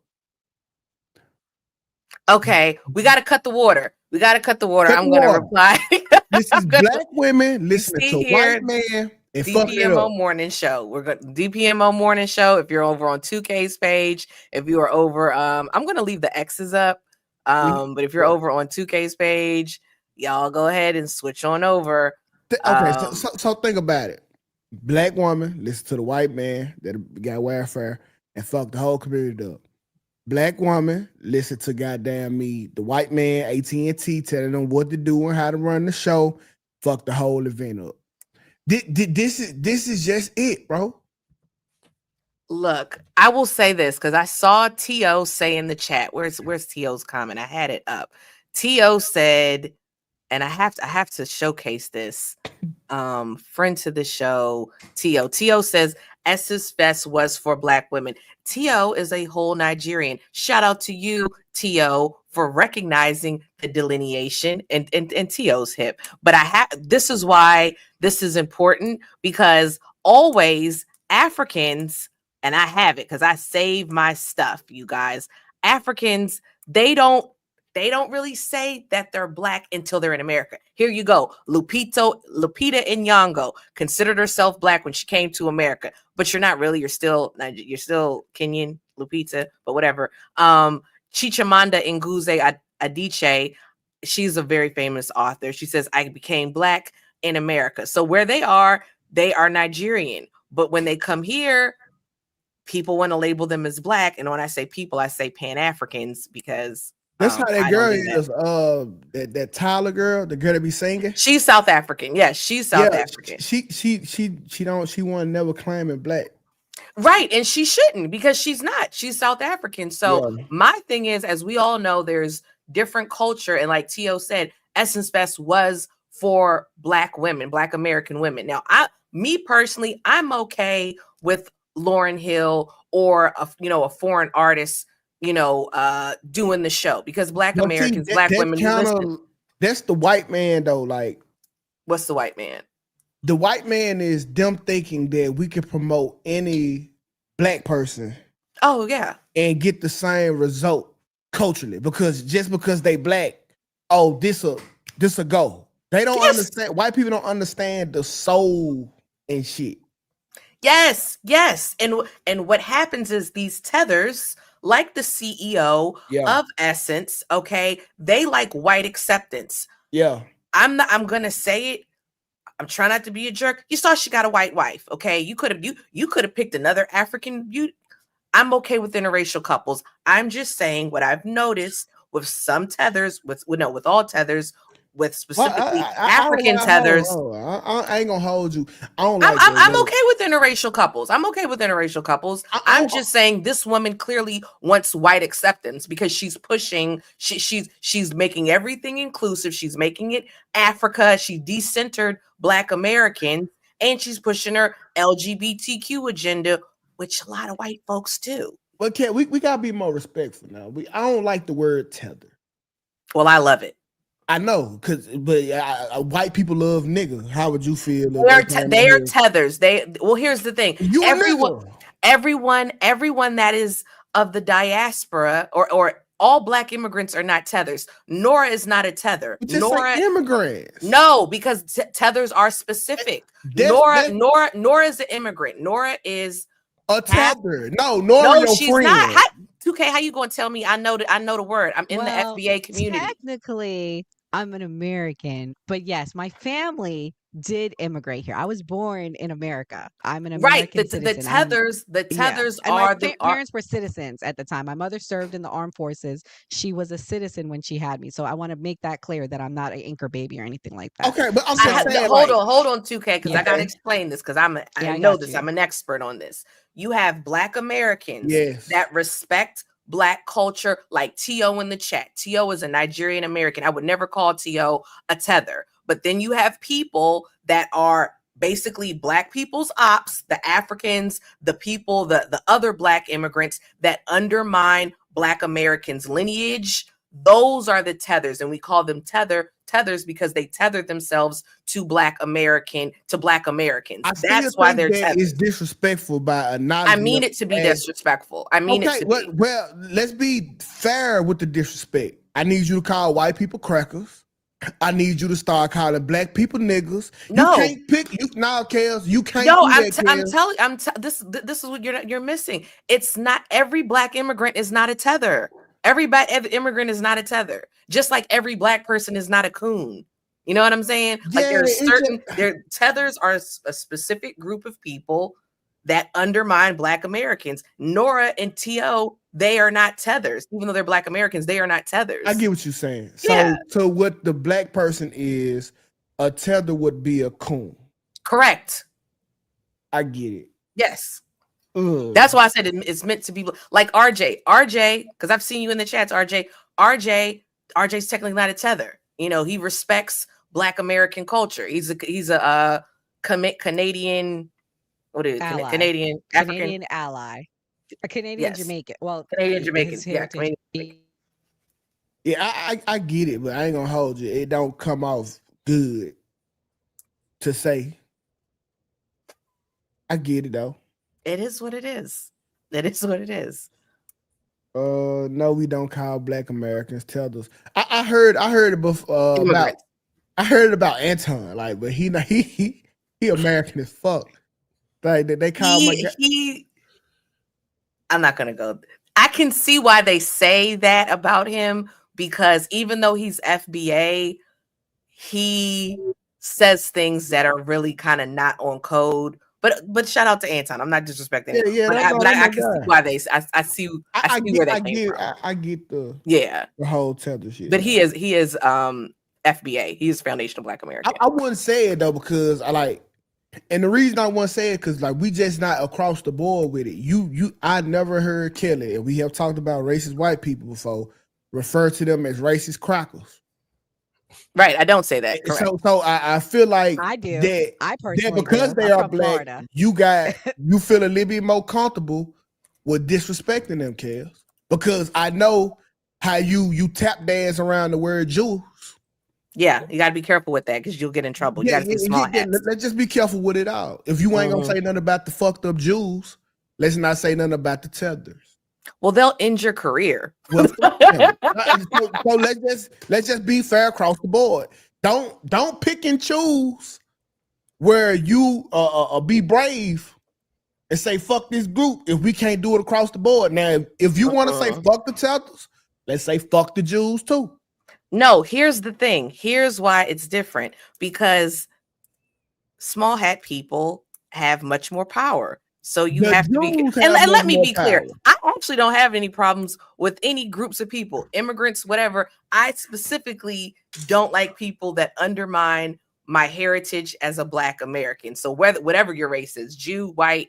Okay, we got to cut the water. I'm going to reply. This is Black women listening to white men and fucking it up. DPMO Morning Show. We're going DPMO Morning Show. If you're over on 2K's page, if you are over, I'm going to leave the X's up. But if you're over on 2K's page, y'all go ahead and switch on over. Okay, so think about it. Black woman listen to the white man that got welfare and fuck the whole community up. Black woman listen to goddamn me, the white man, AT&T telling them what to do and how to run the show, fuck the whole event up. This is just it, bro. Look, I will say this because I saw T.O. say in the chat. Where's T.O.'s comment? I had it up. T.O. said, and I have to showcase this. Friend to the show, T.O. T.O. says Essence Fest was for Black women. T.O. is a whole Nigerian. Shout out to you, T.O., for recognizing the delineation and T.O.'s hip. But this is why this is important, because always Africans, and I have it because I save my stuff, you guys. Africans, they don't really say that they're Black until they're in America. Here you go. Lupita Nyong'o considered herself Black when she came to America, but you're not really. You're still Kenyan, Lupita, but whatever. Chimamanda Ngozi Adichie, she's a very famous author. She says, I became Black in America. So where they are Nigerian. But when they come here, people want to label them as Black. And when I say people, I say Pan-Africans because that's how that I girl don't do is. That Tyler girl, the girl that be singing. She's South African. Yes, she's South African. She won't never claiming Black. Right. And she shouldn't because she's not. She's South African. So my thing is, as we all know, there's different culture. And like T.O. said, Essence Fest was for Black women, Black American women. Now, me personally, I'm okay with Lauryn Hill or a foreign artist, doing the show because Black Americans, Black women. That's the white man though. Like, what's the white man? The white man is them thinking that we can promote any Black person. Oh yeah, and get the same result culturally because they Black. Oh, this a go. They don't understand. White people don't understand the soul and shit. Yes. And what happens is these tethers, like the CEO of Essence, okay, they like white acceptance. Yeah. I'm gonna say it. I'm trying not to be a jerk. You saw she got a white wife, okay? You could have picked another African. I'm okay with interracial couples. I'm just saying what I've noticed with some tethers, with all tethers, with specifically African tethers. I ain't gonna hold you. I'm okay with interracial couples. I'm just saying this woman clearly wants white acceptance because she's pushing. She's making everything inclusive. She's making it Africa. She decentered Black Americans, and she's pushing her LGBTQ agenda, which a lot of white folks do. But we gotta be more respectful now. I don't like the word tether. Well, I love it. I know, but white people love nigga. How would you feel? They are tethers. Here's the thing. Everyone that is of the diaspora or all Black immigrants are not tethers. Nora is not a tether. Nora like immigrants. No, because tethers are specific. Nora is an immigrant. Nora is a tether. Nora, your she's friend. Not. 2K, how you gonna tell me I know the word? I'm in the FBA community. Technically, I'm an American, but yes, my family did immigrate here. I was born in America. I'm an American citizen. The tethers are my parents were citizens at the time. My mother served in the armed forces. She was a citizen when she had me. So I want to make that clear that I'm not an anchor baby or anything like that. Okay, but I'm saying, hold on, 2K, because I gotta explain this because I know this. I'm an expert on this. You have Black Americans that respect Black culture, like T.O. in the chat. T.O. is a Nigerian American. I would never call T.O. a tether. But then you have people that are basically Black people's ops, the Africans, the people, the other Black immigrants that undermine Black Americans' lineage. Those are the tethers, and we call them tethers because they tether themselves to Black Americans. That's why they're tethers. It's disrespectful by I mean it to be disrespectful. I mean it to be. Well, let's be fair with the disrespect. I need you to call white people crackers. I need you to start calling Black people niggas. No. You can't pick Kels. You can't. No, I'm telling. This is what you're missing. It's not every Black immigrant is not a tether. Every immigrant is not a tether. Just like every Black person is not a coon. You know what I'm saying? Like their tethers are a specific group of people that undermine Black Americans. Nora and T.O., they are not tethers. Even though they're Black Americans, they are not tethers. I get what you're saying. So what the Black person is, a tether would be a coon. Correct. I get it. Yes. That's why I said it's meant to be like RJ, because I've seen you in the chats, RJ's technically not a tether. He respects Black American culture. He's a Canadian. What is it? Canadian African? Canadian ally. A Canadian Jamaican. Well, Canadian Jamaican. Yeah, I get it, but I ain't gonna hold you. It don't come off good to say. I get it though. It is what it is. It is what it is. No, we don't call Black Americans tethers. I heard it before about. Immigrants. I heard about Anton, like, but he American as fuck. Like they call my guy. I'm not gonna go. I can see why they say that about him, because even though he's FBA, he says things that are really kind of not on code. But shout out to Anton. I'm not disrespecting him. Yeah, but I can see why they. I see where they came from. I get the whole tether shit. But he is FBA. He is Foundational Black American. I wouldn't say it though, because and the reason I wouldn't say it because like we just not across the board with it. I never heard Kelly, and we have talked about racist white people before, refer to them as racist crackers. Right, I don't say that. Correct. So I feel like I do. I that personally because do. they I'm are from Black, Florida. you feel a little bit more comfortable with disrespecting them, Kels, because I know how you tap dance around the word Jews. Yeah, you got to be careful with that because you'll get in trouble. You got to be small. Let's just be careful with it all. If you ain't gonna say nothing about the fucked up Jews, let's not say nothing about the tethers. Well, they'll end your career. Well, so let's just be fair across the board. Don't pick and choose where you be brave and say fuck this group if we can't do it across the board. Now, if you want to say fuck the tethers, let's say fuck the Jews too. No, here's the thing. Here's why it's different, because small hat people have much more power. So you have to be, and let me be clear. I actually don't have any problems with any groups of people, immigrants, whatever. I specifically don't like people that undermine my heritage as a Black American. So whatever your race is, Jew, white,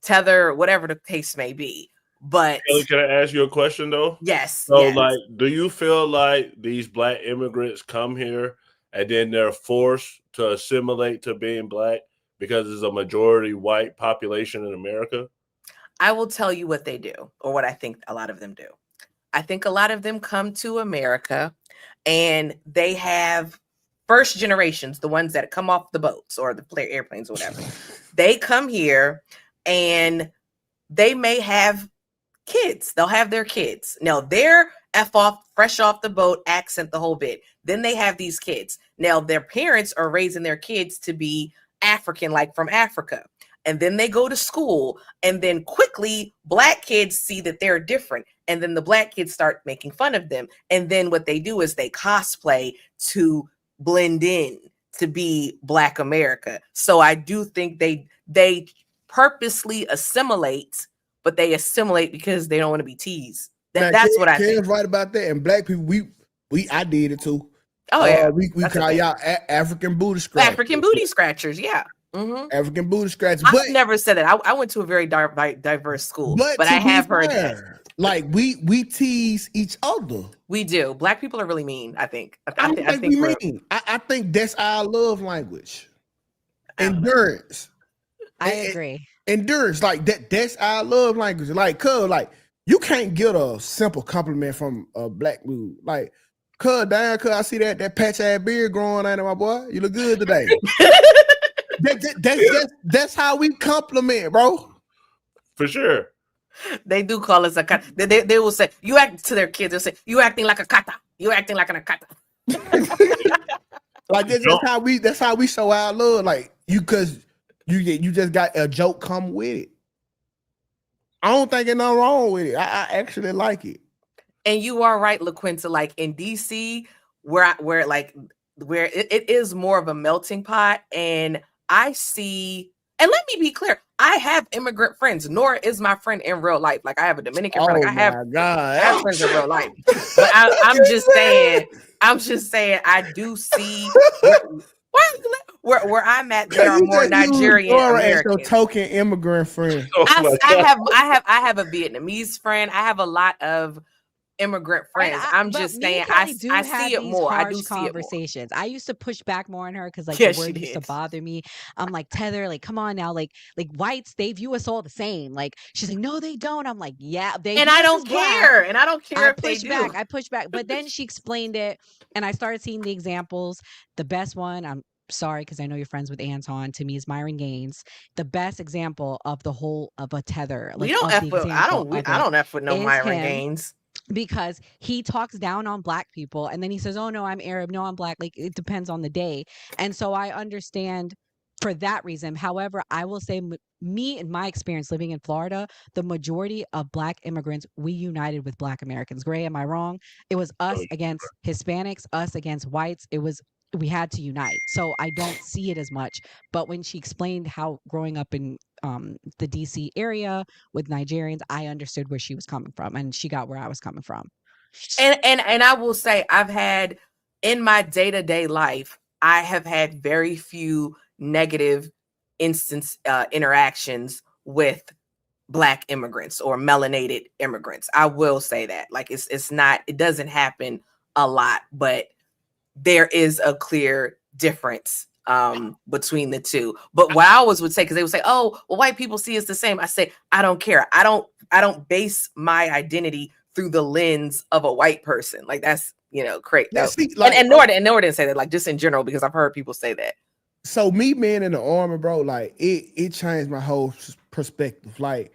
tether, whatever the case may be. But can I ask you a question though? Yes. So yes. like, do you feel like these Black immigrants come here and then they're forced to assimilate to being Black because there's a majority white population in America? I will tell you what they do, or what I think a lot of them do. I think a lot of them come to America and they have first generations, the ones that come off the boats or the airplanes or whatever. They come here and they may have kids. They'll have their kids. Now they're fresh off the boat, accent, the whole bit. Then they have these kids. Now their parents are raising their kids to be African, like from Africa. And then they go to school, and then quickly Black kids see that they're different. And then the Black kids start making fun of them. And then what they do is they cosplay to blend in to be Black America. So I do think they purposely assimilate, but they assimilate because they don't want to be teased. That's what I think. Right about that. And Black people, I did it too. Oh yeah, we call y'all African booty scratchers. African booty scratchers, yeah. Mm-hmm. African booty scratchers. I've never said that. I went to a very diverse school, but I have heard that. Like we tease each other. We do. Black people are really mean. I think. I think we mean. I think that's our love language. Endurance. I agree. Endurance, like that's our love language. Like, cuz, like you can't get a simple compliment from a Black dude. Like, cuz, damn, cuz, I see that patch ass beard growing out of my boy. You look good today. That's how we compliment, bro. For sure. They do call us a kata. They will say, you act to their kids. They'll say, you acting like a kata. You acting like an akata. Like that's how we show our love. Like because you just got a joke come with it. I don't think there's nothing wrong with it. I actually like it. And you are right, LaQuinta. Like in DC, where it is more of a melting pot, and I see. And let me be clear, I have immigrant friends. Nora is my friend in real life. Like I have a Dominican friend. Like, I have friends in real life. But I'm just saying, I do see where I'm at. There are more Nigerian Americans. Token immigrant friend. I have a Vietnamese friend. I have a lot of immigrant friends. I'm just saying, I see it more. I do see conversations. It more. I used to push back more on her because like yeah, the word used to bother me. I'm like, Tether, like, come on now, like whites, they view us all the same. Like she's like, no, they don't. I'm like, yeah, they. And I don't care. And I don't care if they do. I push back. But then she explained it, and I started seeing the examples. The best one, sorry, because I know you're friends with Anton, to me is Myron Gaines. The best example of the whole of a tether, We like don't of F the with, example of I it, don't F with no is Myron him, Gaines. because he talks down on black people and then he says, oh no, I'm Arab, no, I'm black. Like, it depends on the day. And so I understand for that reason. However, I will say, me in my experience living in Florida, the majority of black immigrants, we united with black Americans. Gray, am I wrong? It was us against Hispanics, us against whites. We had to unite. So I don't see it as much. But when she explained how growing up in the DC area with Nigerians, I understood where she was coming from, and she got where I was coming from. And I will say, I've had in my day-to-day life, I have had very few negative interactions with black immigrants or melanated immigrants. I will say that. Like, it doesn't happen a lot, but there is a clear difference between the two. But what I always would say, because they would say, oh, well, white people see us the same. I say, I don't care. I don't base my identity through the lens of a white person. Like, that's, crazy. And Nora didn't say that, like, just in general, because I've heard people say that. So me being in the army, bro, like it changed my whole perspective. Like,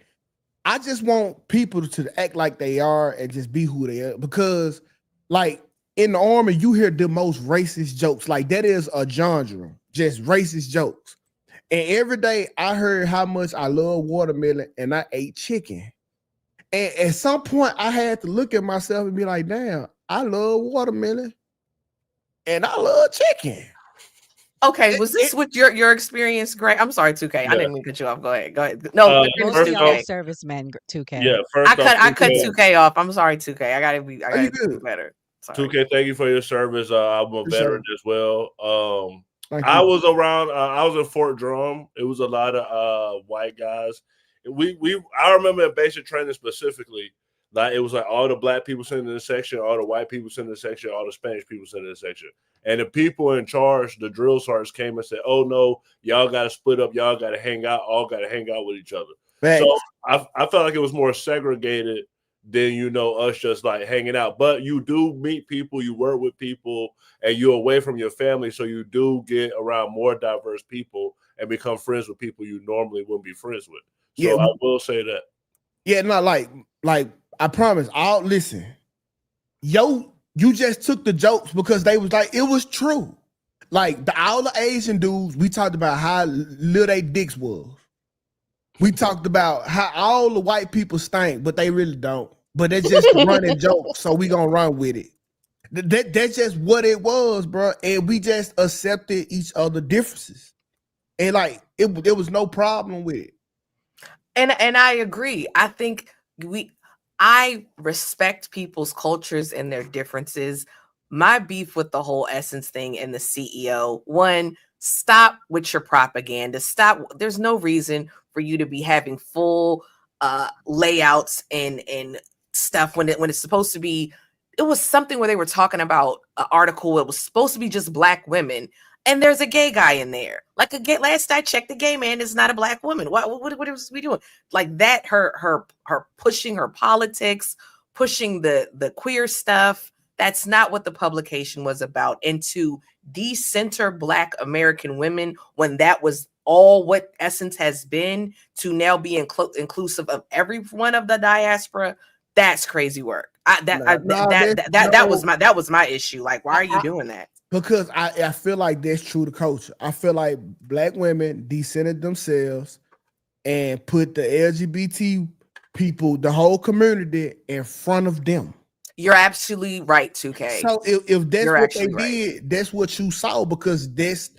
I just want people to act like they are and just be who they are, because like in the army, you hear the most racist jokes. Like, that is a genre, just racist jokes. And every day I heard how much I love watermelon and I ate chicken. And at some point I had to look at myself and be like, damn, I love watermelon and I love chicken. Okay, was this with your experience, Greg? I'm sorry, 2K. Yeah. I didn't mean to cut you off. Go ahead. No, mostly all servicemen, 2K. Yeah, I cut 2K off. I'm sorry, 2K. I gotta be better. Sorry. 2K, thank you for your service. I'm a veteran as well. I was around. I was in Fort Drum. It was a lot of white guys. I remember in basic training specifically, like it was like all the black people sitting in the section, all the white people sitting in the section, all the Spanish people sitting in the section. And the people in charge, the drill sergeants, came and said, "Oh no, y'all got to split up. Y'all got to hang out. All got to hang out with each other." Thanks. So I felt like it was more segregated than us just like hanging out. But you do meet people, you work with people, and you're away from your family, so you do get around more diverse people and become friends with people you normally wouldn't be friends with. So yeah, I will say that. Yeah, no, like I promise. I'll listen. You just took the jokes because they was like, it was true. Like all the Asian dudes, we talked about how little they dicks was. We talked about how all the white people stink, but they really don't. But they're just running jokes, so we gonna run with it. That's just what it was, bro. And we just accepted each other differences, and like there was no problem with it. And I agree. I think I respect people's cultures and their differences. My beef with the whole Essence thing and the CEO, one, stop with your propaganda. Stop. There's no reason for you to be having full layouts and stuff when it's supposed to be. It was something where they were talking about an article. It was supposed to be just black women, and there's a gay guy in there. Like last I checked, the gay man is not a black woman. What is we doing? Like that? Her pushing her politics, pushing the queer stuff. That's not what the publication was about. And to decenter Black American women when that was all what Essence has been, to now be inclusive of everyone of the diaspora, that's crazy work. That was my issue. Like, why are you doing that? Because I feel like that's true to culture. I feel like black women decentered themselves and put the LGBT people, the whole community, in front of them. You're absolutely right, 2K. So if that's what they did, that's what you saw, because that's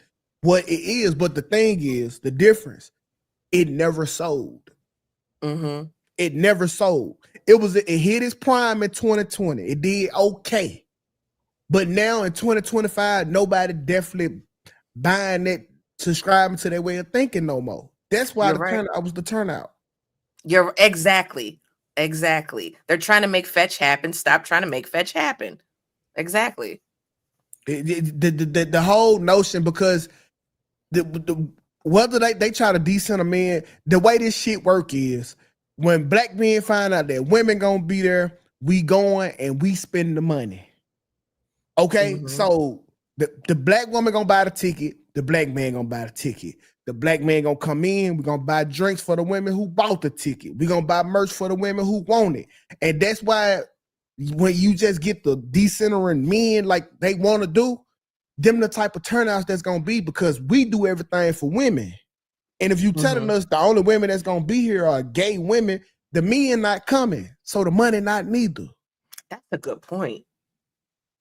what it is. But the thing is, the difference, it never sold. Mm-hmm. It never sold. It hit its prime in 2020. It did okay. But now in 2025, nobody definitely buying it, subscribing to their way of thinking no more. That's why turnout was the turnout. You're exactly. They're trying to make fetch happen. Stop trying to make fetch happen. Exactly. The whole notion, because whether they try to decenter men, the way this shit work is when black men find out that women gonna be there, we going and we spend the money. Okay, so the black woman gonna buy the ticket, the black man gonna buy the ticket. The black man gonna come in, we're gonna buy drinks for the women who bought the ticket. We're gonna buy merch for the women who want it. And that's why when you just get the decentering men like they want to do, them the type of turnouts that's gonna be, because we do everything for women. And if you telling us the only women that's gonna be here are gay women, the men not coming, so the money not neither. That's a good point.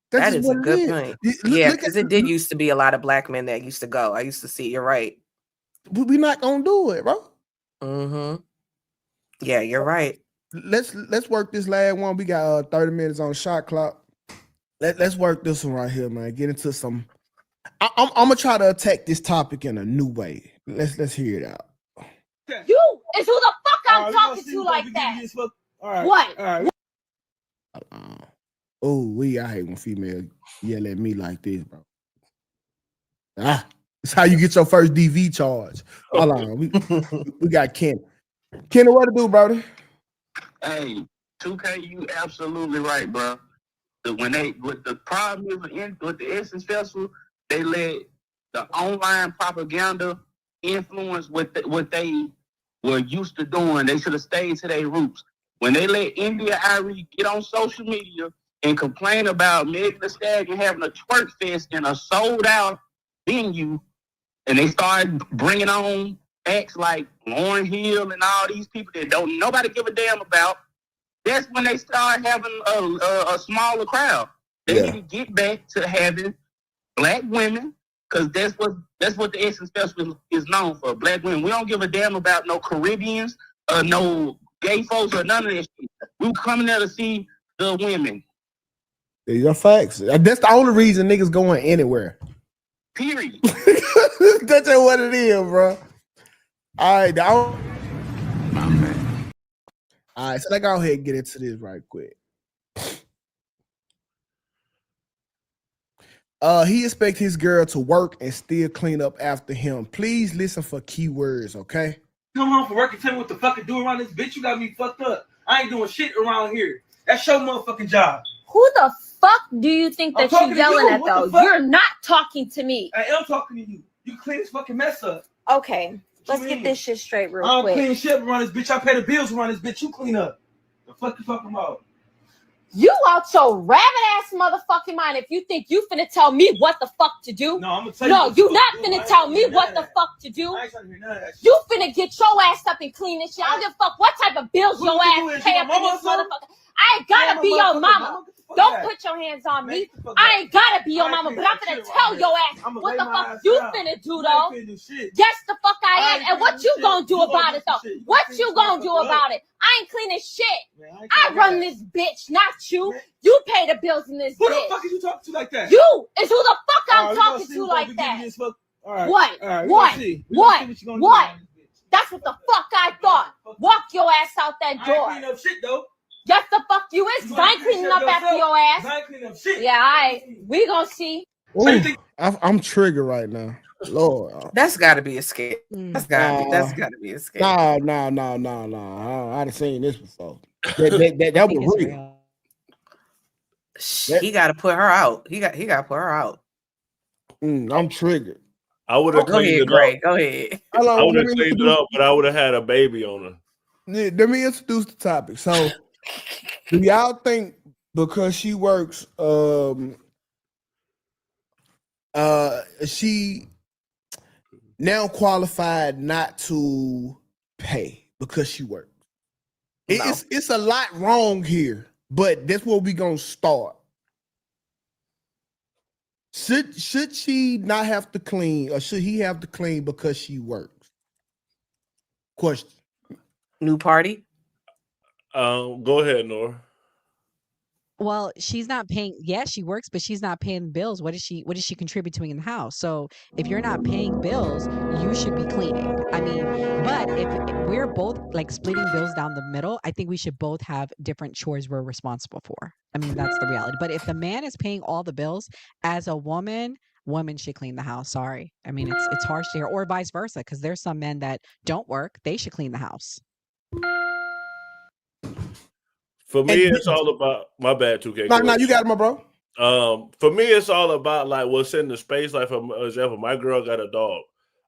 That's That is a good point. Yeah, because it did used to be a lot of black men that used to go. I used to see. You're right. We not gonna do it, bro. Yeah, you're right. Let's work this last one. We got 30 minutes on the shot clock. Let's work this one right here, man. Get into some. I'm gonna try to attack this topic in a new way. Let's hear it out. You is who the fuck I'm talking to like that. All right. What? All right. I hate when females yell at me like this, bro. It's how you get your first DV charge. Hold on, we got Kenny. Kenny, what to do, brother? Hey, 2K, you absolutely right, bro. With the problem is with the Essence Festival, they let the online propaganda influence what they were used to doing. They should have stayed to their roots. When they let India Irie get on social media and complain about Megan Thee Stallion having a twerk fest in a sold-out venue, and they started bringing on acts like Lauryn Hill and all these people that don't nobody give a damn about, that's when they start having a smaller crowd. They need to get back to having black women, because that's what the Essence Festival is known for, black women. We don't give a damn about no Caribbeans, no gay folks, or none of that shit. We coming there to see the women. These are facts. That's the only reason niggas going anywhere. Period. That's what it is, bro. All right, my man. All right, so let's go ahead and get into this right quick. He expects his girl to work and still clean up after him. Please listen for keywords, okay? Come home from work and tell me what the fuck to do around this bitch. You got me fucked up. I ain't doing shit around here. That's your motherfucking job. Who the fuck do you think that you're yelling at, though? You're not talking to me. I am talking to you. You clean this fucking mess up. Okay, let's get this shit straight real quick. quick. I don't clean shit around this bitch. I pay the bills around this bitch. You clean up. The fuck you talking about? You out your rabbit ass motherfucking mind if you think you finna tell me what the fuck to do. No, I'm gonna tell you. No, you not finna tell me what the fuck to do. I ain't trying to hear none of that shit. You finna get your ass up and clean this shit. I don't give a fuck what type of bills your ass pay up in this motherfucker. I ain't gotta be your mama. Don't put your hands on me. I ain't gotta be your mama, but I'm finna tell your ass what the fuck you finna do, though. Yes, the fuck I am. And what you gonna do about it, though? What you gonna do about it? I ain't cleaning shit. I run this bitch, not you. You pay the bills in this bitch. Who the fuck is you talking to like that? You is who the fuck I'm talking to like that. What? That's what the fuck I thought. Walk your ass out that door. I ain't clean up shit, though. Yes, the fuck you is. I ain't cleaning up after your ass. I ain't cleaning up shit. Yeah, all right. We gonna see. Ooh, I'm triggered right now. Lord. That's gotta be a scam. That's gotta be a scam. No. I done seen this before. That was real. He gotta put her out. He gotta put her out. I'm triggered. I would have cleaned it up. Go ahead. I would have cleaned it up, but I would have had a baby on her. Yeah, let me introduce the topic. So, do y'all think because she works, she now qualified not to pay because she works? It's a lot wrong here, but that's where we gonna start. Should she not have to clean, or should he have to clean because she works? Question. New party. Go ahead, Nora. Well, she's not paying. Yeah, she works, but she's not paying bills. What is she contributing in the house? So if you're not paying bills, you should be cleaning. I mean, but if we're both like splitting bills down the middle, I think we should both have different chores we're responsible for. I mean, that's the reality. But if the man is paying all the bills, as a woman should clean the house. Sorry. I mean, it's harsh to hear, or vice versa, because there's some men that don't work. They should clean the house. For me, it's all about my bad. 2K. No, you got it, my bro. For me, it's all about like what's in the space. Like, for example, my girl got a dog.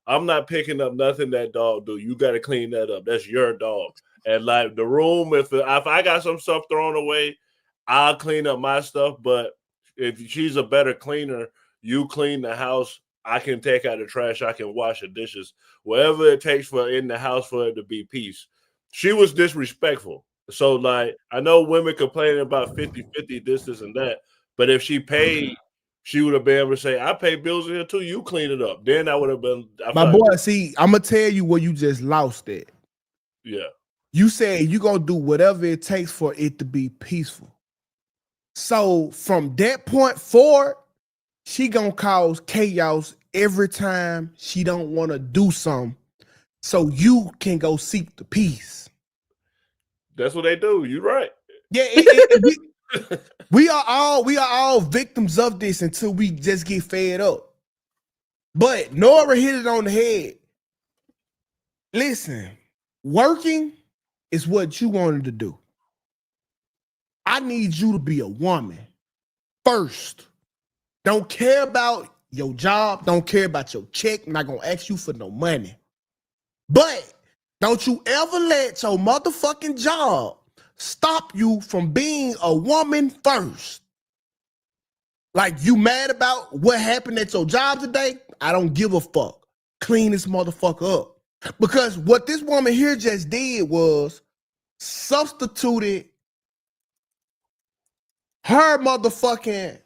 I'm not picking up nothing that dog do. You got to clean that up. That's your dog. And like the room, if I got some stuff thrown away, I'll clean up my stuff. But if she's a better cleaner, you clean the house. I can take out the trash. I can wash the dishes. Whatever it takes for in the house for it to be peace. She was disrespectful. So like, I know women complaining about 50-50 this and that. But if she paid, she would have been able to say, I pay bills in here too. You clean it up. Then I would have been. My boy, see, I'm going to tell you where you just lost it. Yeah. You said you going to do whatever it takes for it to be peaceful. So from that point forward, she going to cause chaos every time she don't want to do something so you can go seek the peace. That's what they do. You're right. Yeah, we are all victims of this until we just get fed up. But Nora hit it on the head. Listen, working is what you wanted to do. I need you to be a woman first. Don't care about your job. Don't care about your check. I'm not going to ask you for no money. But don't you ever let your motherfucking job stop you from being a woman first. Like, you mad about what happened at your job today? I don't give a fuck. Clean this motherfucker up. Because what this woman here just did was substituted her motherfucking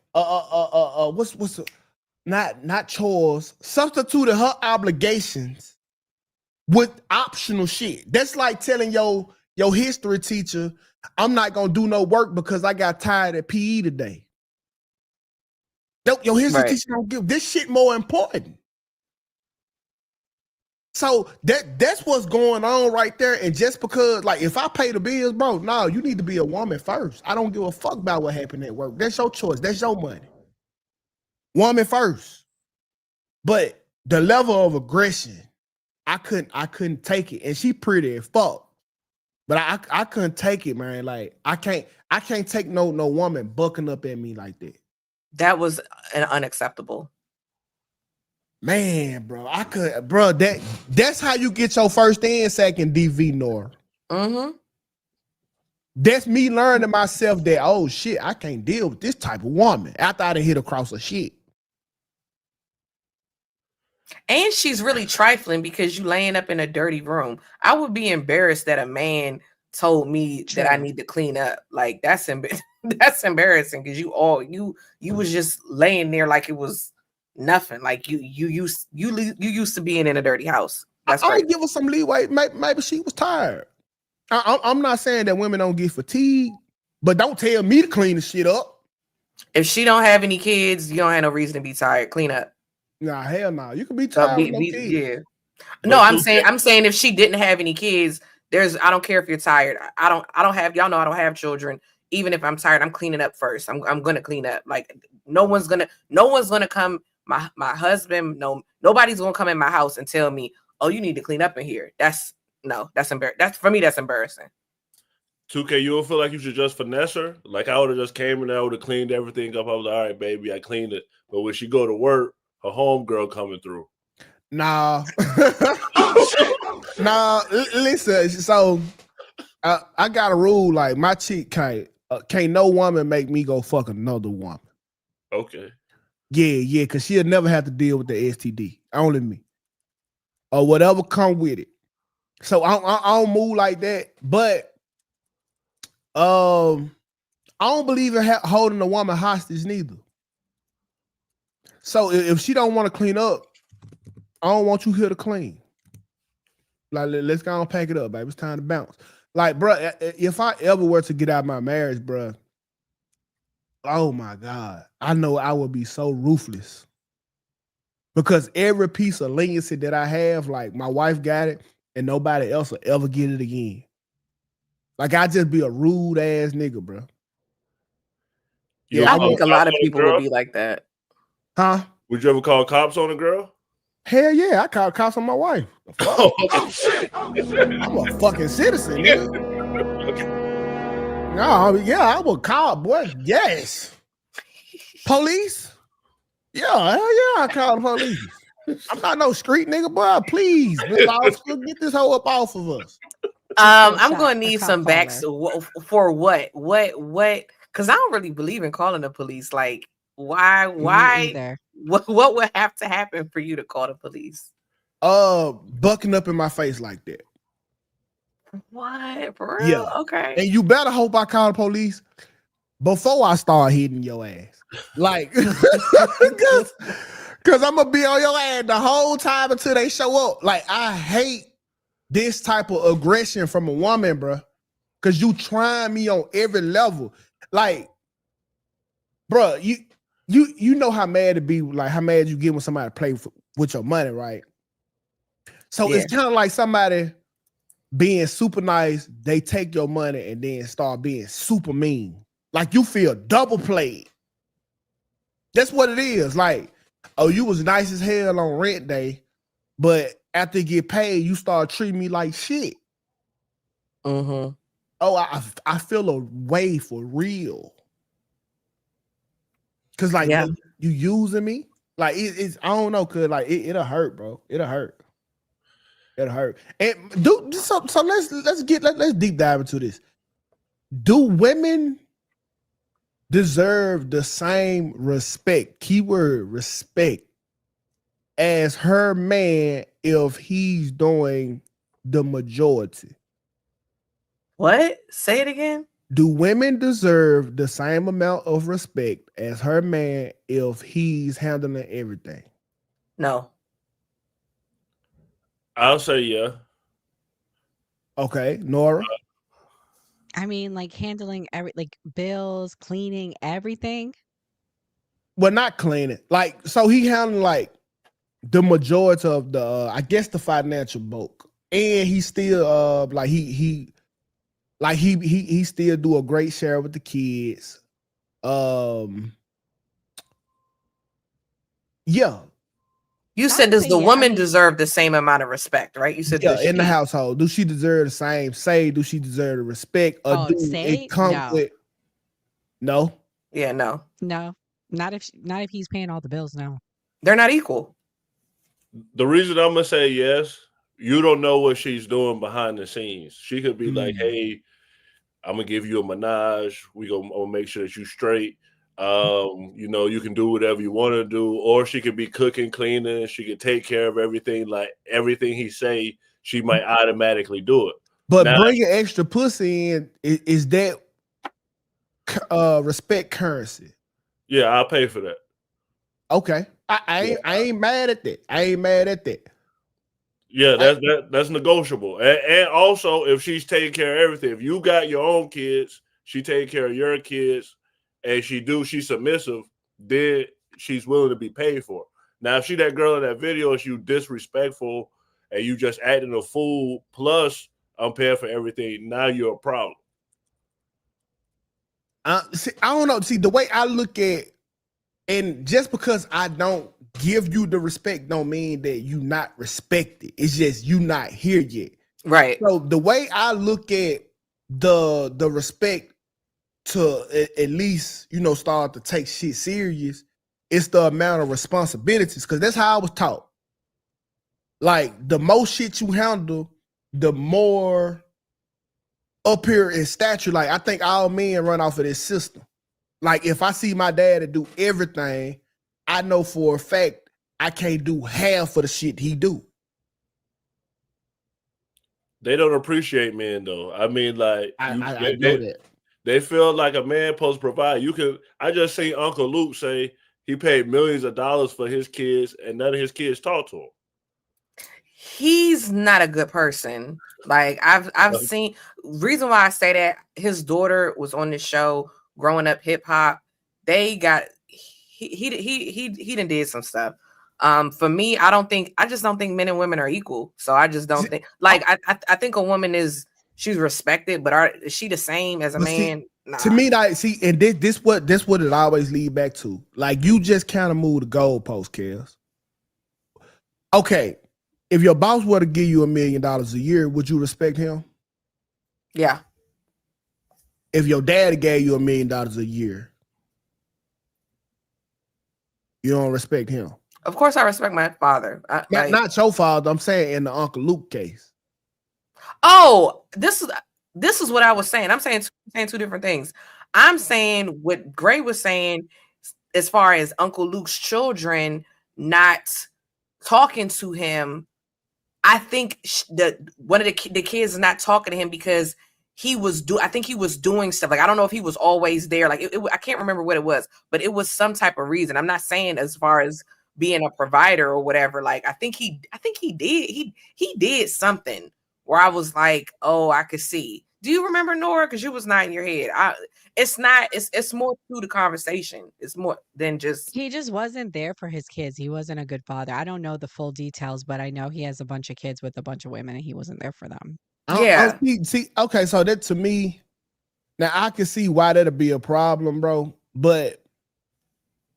not chores, substituted her obligations with optional shit. That's like telling your history teacher, I'm not gonna do no work because I got tired at PE today. Your history teacher don't give this shit more important. So that's what's going on right there. And just because, like, if I pay the bills, bro, no, you need to be a woman first. I don't give a fuck about what happened at work. That's your choice. That's your money. Woman first. But the level of aggression, I couldn't take it. And she pretty as fuck. But I couldn't take it, man. Like, I can't take no woman bucking up at me like that. That was unacceptable. Man, bro, that's how you get your first and second DV, Nora. Mm-hmm. That's me learning myself that, oh shit, I can't deal with this type of woman after I done hit across a shit. And she's really trifling because you laying up in a dirty room. I would be embarrassed that a man told me that I need to clean up. Like, that's embarrassing because you was just laying there like it was nothing. Like you used to being in a dirty house. That's I give her some leeway. Maybe she was tired. I'm not saying that women don't get fatigued, but don't tell me to clean the shit up. If she don't have any kids, you don't have no reason to be tired. Clean up. Nah, hell no. You can be tired with no kids. Yeah. No, I'm saying if she didn't have any kids, I don't care if you're tired. I don't have, y'all know I don't have children. Even if I'm tired, I'm cleaning up first. I'm gonna clean up. Like, no one's gonna come. My husband, nobody's gonna come in my house and tell me, oh, you need to clean up in here. That's embarrassing. For me, that's embarrassing. 2K, you don't feel like you should just finesse her? Like, I would have just came in there, I would have cleaned everything up. I was like, all right, baby, I cleaned it. But when she go to work, her homegirl coming through. Nah. Nah, listen, so I got a rule, like, my chick can't no woman make me go fuck another woman. Okay. Yeah, because she'll never have to deal with the STD. Only me. Or whatever come with it. So I don't move like that. But I don't believe in holding a woman hostage neither. So if she don't want to clean up, I don't want you here to clean. Like, let's go and pack it up, baby. It's time to bounce. Like, bro, if I ever were to get out of my marriage, bro, oh my God, I know I would be so ruthless. Because every piece of leniency that I have, like, my wife got it, and nobody else will ever get it again. Like, I just be a rude ass nigga, bro. Yeah, I think a lot of people will be like that. Huh? Would you ever call cops on a girl? Hell yeah, I call cops on my wife. Oh, shit. I'm a fucking citizen, nigga. No, yeah, I would call, boy. Yes. Police? Yeah, hell yeah, I call the police. I'm not no street nigga, boy. Please, Mr. Officer, get this hoe up off of us. I'm gonna need some backs for what? Because I don't really believe in calling the police. Like, why? either. What would have to happen for you to call the police? Bucking up in my face like that. What? For real? Yeah. Okay. And you better hope I call the police before I start hitting your ass. Like, because I'm gonna be on your ass the whole time until they show up. Like, I hate this type of aggression from a woman, bro. Cause you trying me on every level. Like, bro, you know how mad it be, like how mad you get when somebody play with your money, right? So it's kind of like somebody being super nice, they take your money and then start being super mean. Like you feel double played. That's what it is. Like, oh, you was nice as hell on rent day, but after you get paid, you start treating me like shit. Mm-hmm. Oh, I feel a way for real. Cause like you using me, like it's I don't know, cause like it'll hurt, bro. It'll hurt. And so let's deep dive into this. Do women deserve the same respect, keyword respect, as her man if he's doing the majority? What? Say it again. Do women deserve the same amount of respect as her man if he's handling everything? No. I'll say yeah. Okay, Nora. I mean, like handling like bills, cleaning, everything. Well, not cleaning. Like, so he handling like the majority of the, I guess, the financial bulk, and he still, like he still do a great share with the kids. Yeah. You said, does the woman deserve the same amount of respect, right? You said, yeah, in the household, do she deserve the same? Say, do she deserve the respect, or do it come with? No. Yeah, no. No, not if he's paying all the bills. No, they're not equal. The reason I'm gonna say yes, you don't know what she's doing behind the scenes. She could be like, "Hey, I'm gonna give you a Minaj. I'm gonna make sure that you straight. You know, you can do whatever you want to do." Or she could be cooking, cleaning. She could take care of everything. Like everything he say, she might automatically do it. But now, bringing extra pussy in is that respect currency? Yeah, I'll pay for that. Okay, I ain't mad at that. I ain't mad at that. Yeah, that's negotiable. And also, if she's taking care of everything, if you got your own kids, she taking care of your kids, and she's submissive, then she's willing to be paid for. Now, if she that girl in that video, is you disrespectful and you just acting a fool, plus I'm paying for everything, now you're a problem. See, I don't know. See, the way I look at, and just because I don't give you the respect don't mean that you not respected. It's just you not here yet. Right. So the way I look at the respect to at least, you know, start to take shit serious, it's the amount of responsibilities, because that's how I was taught. Like, the more shit you handle, the more up here in stature. Like, I think all men run off of this system. Like, if I see my dad do everything, I know for a fact I can't do half of the shit he do. They don't appreciate men, though. I mean, like, I know that. They feel like a man supposed to provide. I just seen Uncle Luke say he paid millions of dollars for his kids, and none of his kids talk to him. He's not a good person. Like, I've seen, reason why I say that, his daughter was on this show, Growing Up Hip Hop. They got he done did some stuff. For me, I just don't think men and women are equal. So I just don't think, like, I think a woman she's respected, but is she the same as a man? Nah. To me, and this what it always lead back to. Like, you just kind of move the goalpost, Kels. Okay, if your boss were to give you $1 million a year, would you respect him? Yeah. If your dad gave you $1 million a year, You don't respect him. Of course, I respect my father. Not your father. I'm saying in the Uncle Luke case. Oh, this is what I was saying. I'm saying two different things. I'm saying what Gray was saying as far as Uncle Luke's children not talking to him. I think one of the kids is not talking to him because I think he was doing stuff. Like, I don't know if he was always there. Like, I can't remember what it was, but it was some type of reason. I'm not saying as far as being a provider or whatever. Like, I think he did something where I was like, oh, I could see. Do you remember, Nora? Because you was not in your head. It's more to the conversation. It's more than just. He just wasn't there for his kids. He wasn't a good father. I don't know the full details, but I know he has a bunch of kids with a bunch of women and he wasn't there for them. Yeah. See, okay, so that to me, now I can see why that'd be a problem, bro. But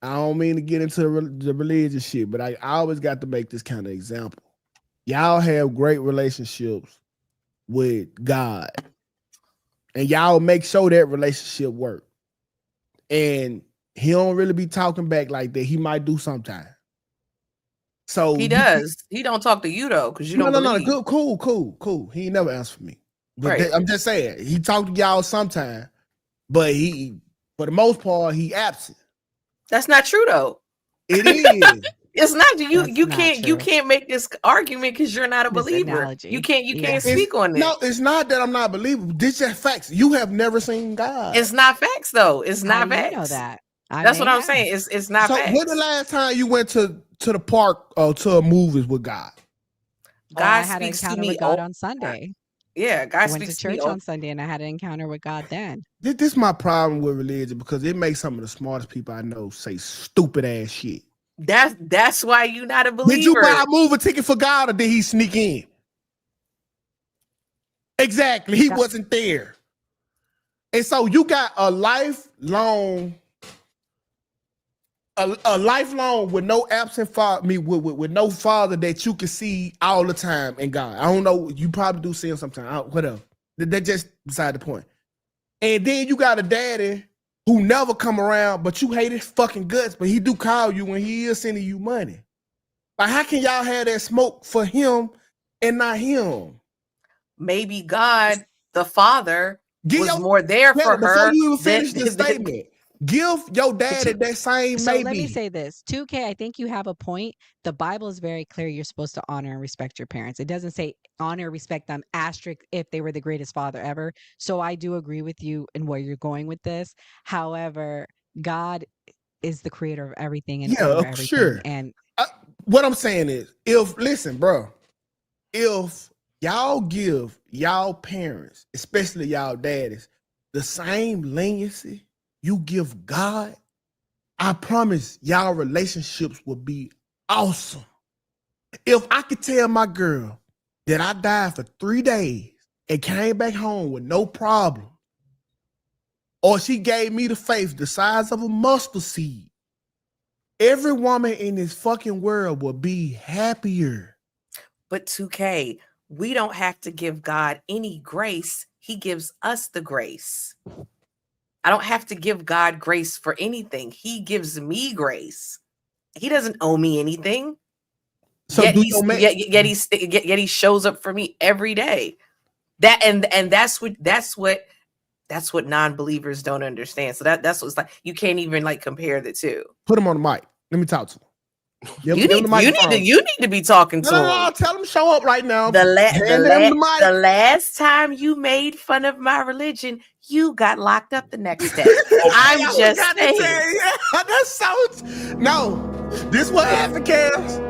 I don't mean to get into the religious shit, but I always got to make this kind of example. Y'all have great relationships with God, and y'all make sure that relationship work. And he don't really be talking back like that. He might do sometime. So he does. He don't talk to you though, because you don't believe. No. Cool. He ain't never answered me. But Right. I'm just saying, he talked to y'all sometime, but he, for the most part, he absent. That's not true though. It is. It's not. You not can't true. you can't make this argument because you're not a This believer. analogy. You can't Yeah. speak on this. No, it's not that I'm not believable. This just facts. You have never seen God. It's not facts though. It's How not do you facts. know that? That's what I'm saying. It's not So facts. when the last time you went to the park or to a movies with God? I God had an speaks to encounter me with God all on Sunday. Yeah, God I went to speaks to me church all on Sunday and I had an encounter with God then. This is my problem with religion because it makes some of the smartest people I know say stupid ass shit. That's why you're not a believer. Did you buy a movie ticket for God or did he sneak in? Exactly. He wasn't there. And so you got a lifelong with no absent father, with no father that you can see all the time in God. I don't know. You probably do see him sometimes. Whatever. That's just beside the point. And then you got a daddy who never come around, but you hate his fucking guts, but he do call you when he is sending you money. Like, how can y'all have that smoke for him and not him? Maybe God, the Father, was more there for before her. you even finish the statement. Give your daddy that same So maybe. let me say this. 2K, I think you have a point. The Bible is very clear. You're supposed to honor and respect your parents. It doesn't say honor, respect them, asterisk, if they were the greatest father ever. So I do agree with you in where you're going with this. However, God is the creator of everything and over everything. Sure. And what I'm saying is, listen, bro, if y'all give y'all parents, especially y'all daddies, the same leniency you give God, I promise y'all relationships will be awesome. If I could tell my girl that I died for 3 days and came back home with no problem, or she gave me the faith the size of a mustard seed, every woman in this fucking world will be happier. But 2K, we don't have to give God any grace. He gives us the grace. I don't have to give God grace for anything. He gives me grace. He doesn't owe me anything. So yet he shows up for me every day. That's what non-believers don't understand. So that's what's like. You can't even like compare the two. Put him on the mic. Let me talk to him. You need to be talking to him. No, tell him to show up right now. The last time you made fun of my religion, you got locked up the next day. I'm just saying. That's so. No, this what happened, Kels.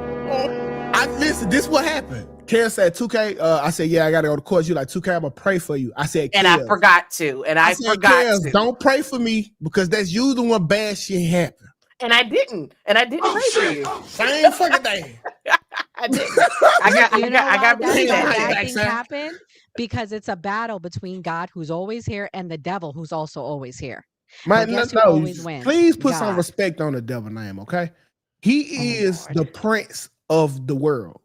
Listen. This what happened. Kels said 2K. I said, yeah, I gotta go to court. You like 2K? I'm gonna pray for you. I said, and Kels. I forgot to. And I said, forgot Kels, to. Don't pray for me because that's usually when bad shit happens. And I didn't. And I didn't pray for you. Same fucking thing. I didn't. I got bad things happen because it's a battle between God, who's always here, and the devil, who's also always here. Man, guess who always wins? Please put God. some respect on the devil name, okay? He is the prince of the world.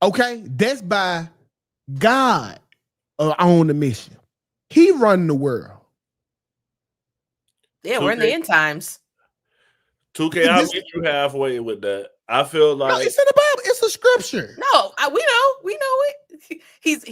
Okay? That's by God on the mission. He run the world. Yeah, we're in the end times. 2K, I'll meet you halfway with that. I feel like no, it's in the Bible. It's a scripture. No, we know it. He's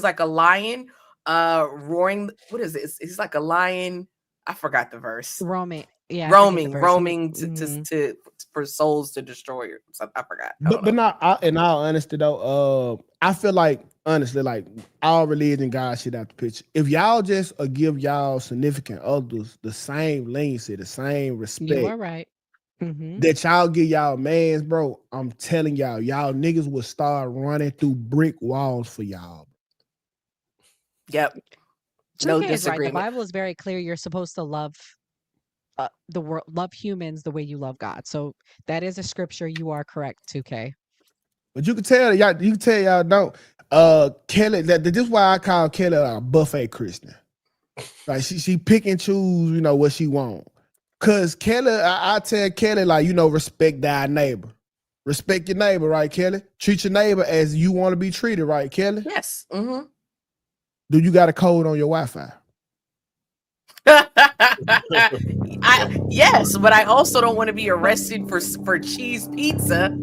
like a lion, roaring. What is this? He's like a lion. I forgot the verse. Roaming to for souls to destroy. I forgot. But not in all honesty though, I feel like honestly, like all religion, God shit out the picture. If y'all just give y'all significant others the same leniency, the same respect, you are right. That y'all give y'all mans, bro. I'm telling y'all niggas will start running through brick walls for y'all. Yep. No disagreement. Right. The Bible is very clear. You're supposed to love the world, love humans the way you love God. So that is a scripture. You are correct, 2K. But you can tell y'all don't. Kelly, this is why I call Kelly a buffet Christian. Like she pick and choose, you know, what she want. Cause Kelly, I tell Kelly, like, you know, respect thy neighbor. Respect your neighbor, right, Kelly? Treat your neighbor as you want to be treated, right, Kelly? Yes. Mm-hmm. Do you got a code on your Wi-Fi? Yes, but I also don't want to be arrested for cheese pizza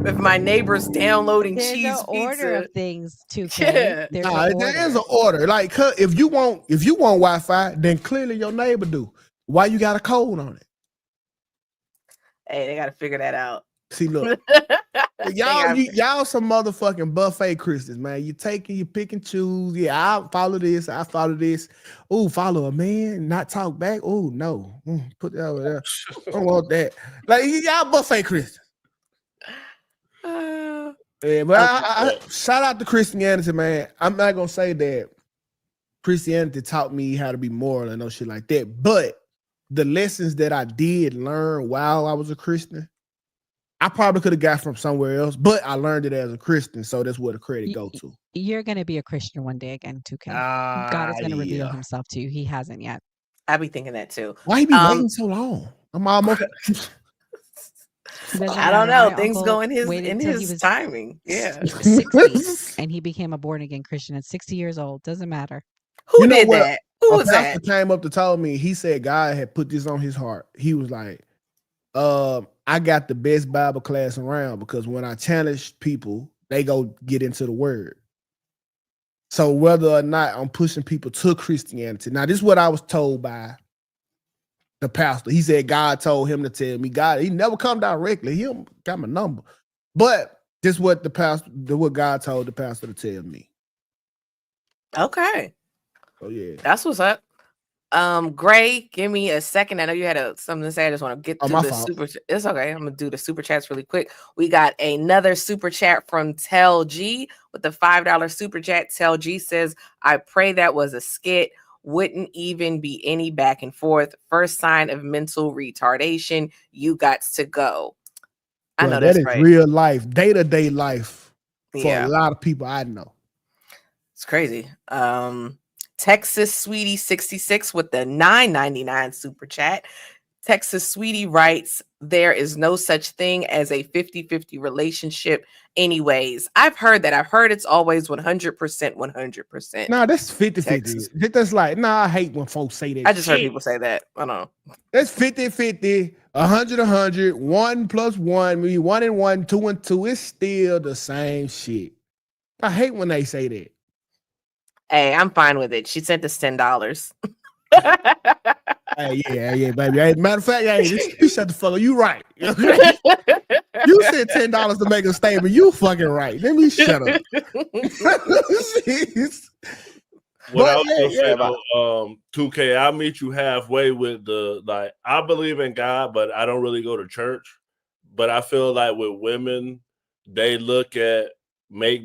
if my neighbor's downloading There's cheese an order pizza. of things, 2K. Yeah. There is an order. Like, if you want Wi-Fi, then clearly your neighbor do. Why you got a code on it? Hey, they got to figure that out. See, look, y'all some motherfucking buffet Christians, man. You pick and choose. Yeah, I follow this. I follow this. Oh, follow a man, not talk back. Oh, no, put that over there. I don't want that. Like, y'all buffet Christians. Yeah, but I shout out to Christianity, man. I'm not gonna say that Christianity taught me how to be moral and no shit like that, but the lessons that I did learn while I was a Christian, I probably could have got from somewhere else, but I learned it as a Christian, so that's where the credit go to. You're going to be a Christian one day again, 2K. God is going to reveal himself to you. He hasn't yet. I be thinking that too. Why he be waiting so long? I'm almost... I don't know. Things go in his timing. Yeah. 60, and he became a born-again Christian at 60 years old. Doesn't matter. Who did that? Who was that? Came up to tell me, he said God had put this on his heart. He was like, I got the best Bible class around because when I challenge people, they go get into the word. So whether or not I'm pushing people to Christianity. Now, this is what I was told by the pastor. He said God told him to tell me. God, he never come directly. He got my number. But this is what what God told the pastor to tell me. Okay. Oh yeah. That's what's up. Gray, give me a second. I know you had something to say. I just want to get to the super. It's okay. I'm gonna do the super chats really quick. We got another super chat from Tell G with the $5 super chat. Tell G says, "I pray that was a skit. Wouldn't even be any back and forth. First sign of mental retardation. You got to go." I know that's right. Real life, day-to-day life for a lot of people I know. It's crazy. Texas Sweetie 66 with the $9.99 super chat. Texas Sweetie writes, "There is no such thing as a 50-50 relationship anyways." I've heard that. I've heard it's always 100%. Nah, that's 50-50. That's like, I hate when folks say that. I just heard people say that. I don't know. That's 50-50, 100-100, 1 + 1, maybe 1 and 1, 2 and 2. It's still the same shit. I hate when they say that. Hey, I'm fine with it. She sent us $10. Hey, yeah, baby. Hey, matter of fact, you shut the fuck up. You right. You said $10 to make a statement. You fucking right. Let me shut up. What I was gonna say about 2K, I'll meet you halfway with I believe in God, but I don't really go to church. But I feel like with women, they look at they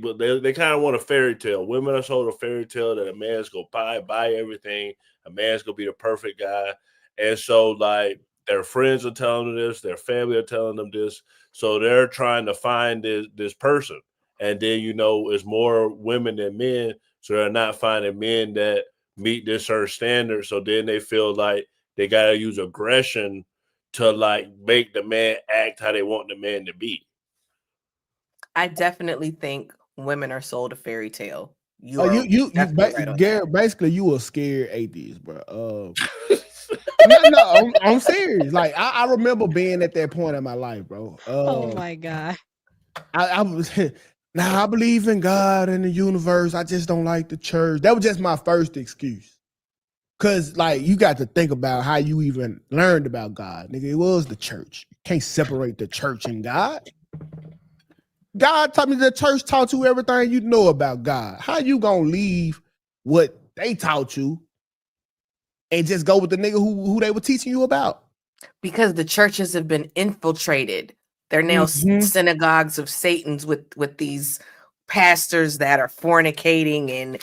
kind of want a fairy tale. Women are sold a fairy tale that a man's gonna buy everything. A man's gonna be the perfect guy. And so like their friends are telling them this, their family are telling them this. So they're trying to find this person. And then, it's more women than men. So they're not finding men that meet this certain standard. So then they feel like they gotta use aggression to like make the man act how they want the man to be. I definitely think women are sold a fairy tale. Gary, basically you a scared atheist, bro. No, I'm serious. Like I remember being at that point in my life, bro. Oh my God. I was now I believe in God and the universe. I just don't like the church. That was just my first excuse. Cause like you got to think about how you even learned about God. Nigga, it was the church. You can't separate the church and God. God taught me the church taught you everything you know about God. How you gonna leave what they taught you and just go with the nigga who they were teaching you about? Because the churches have been infiltrated. They're now synagogues of Satan's with these pastors that are fornicating, and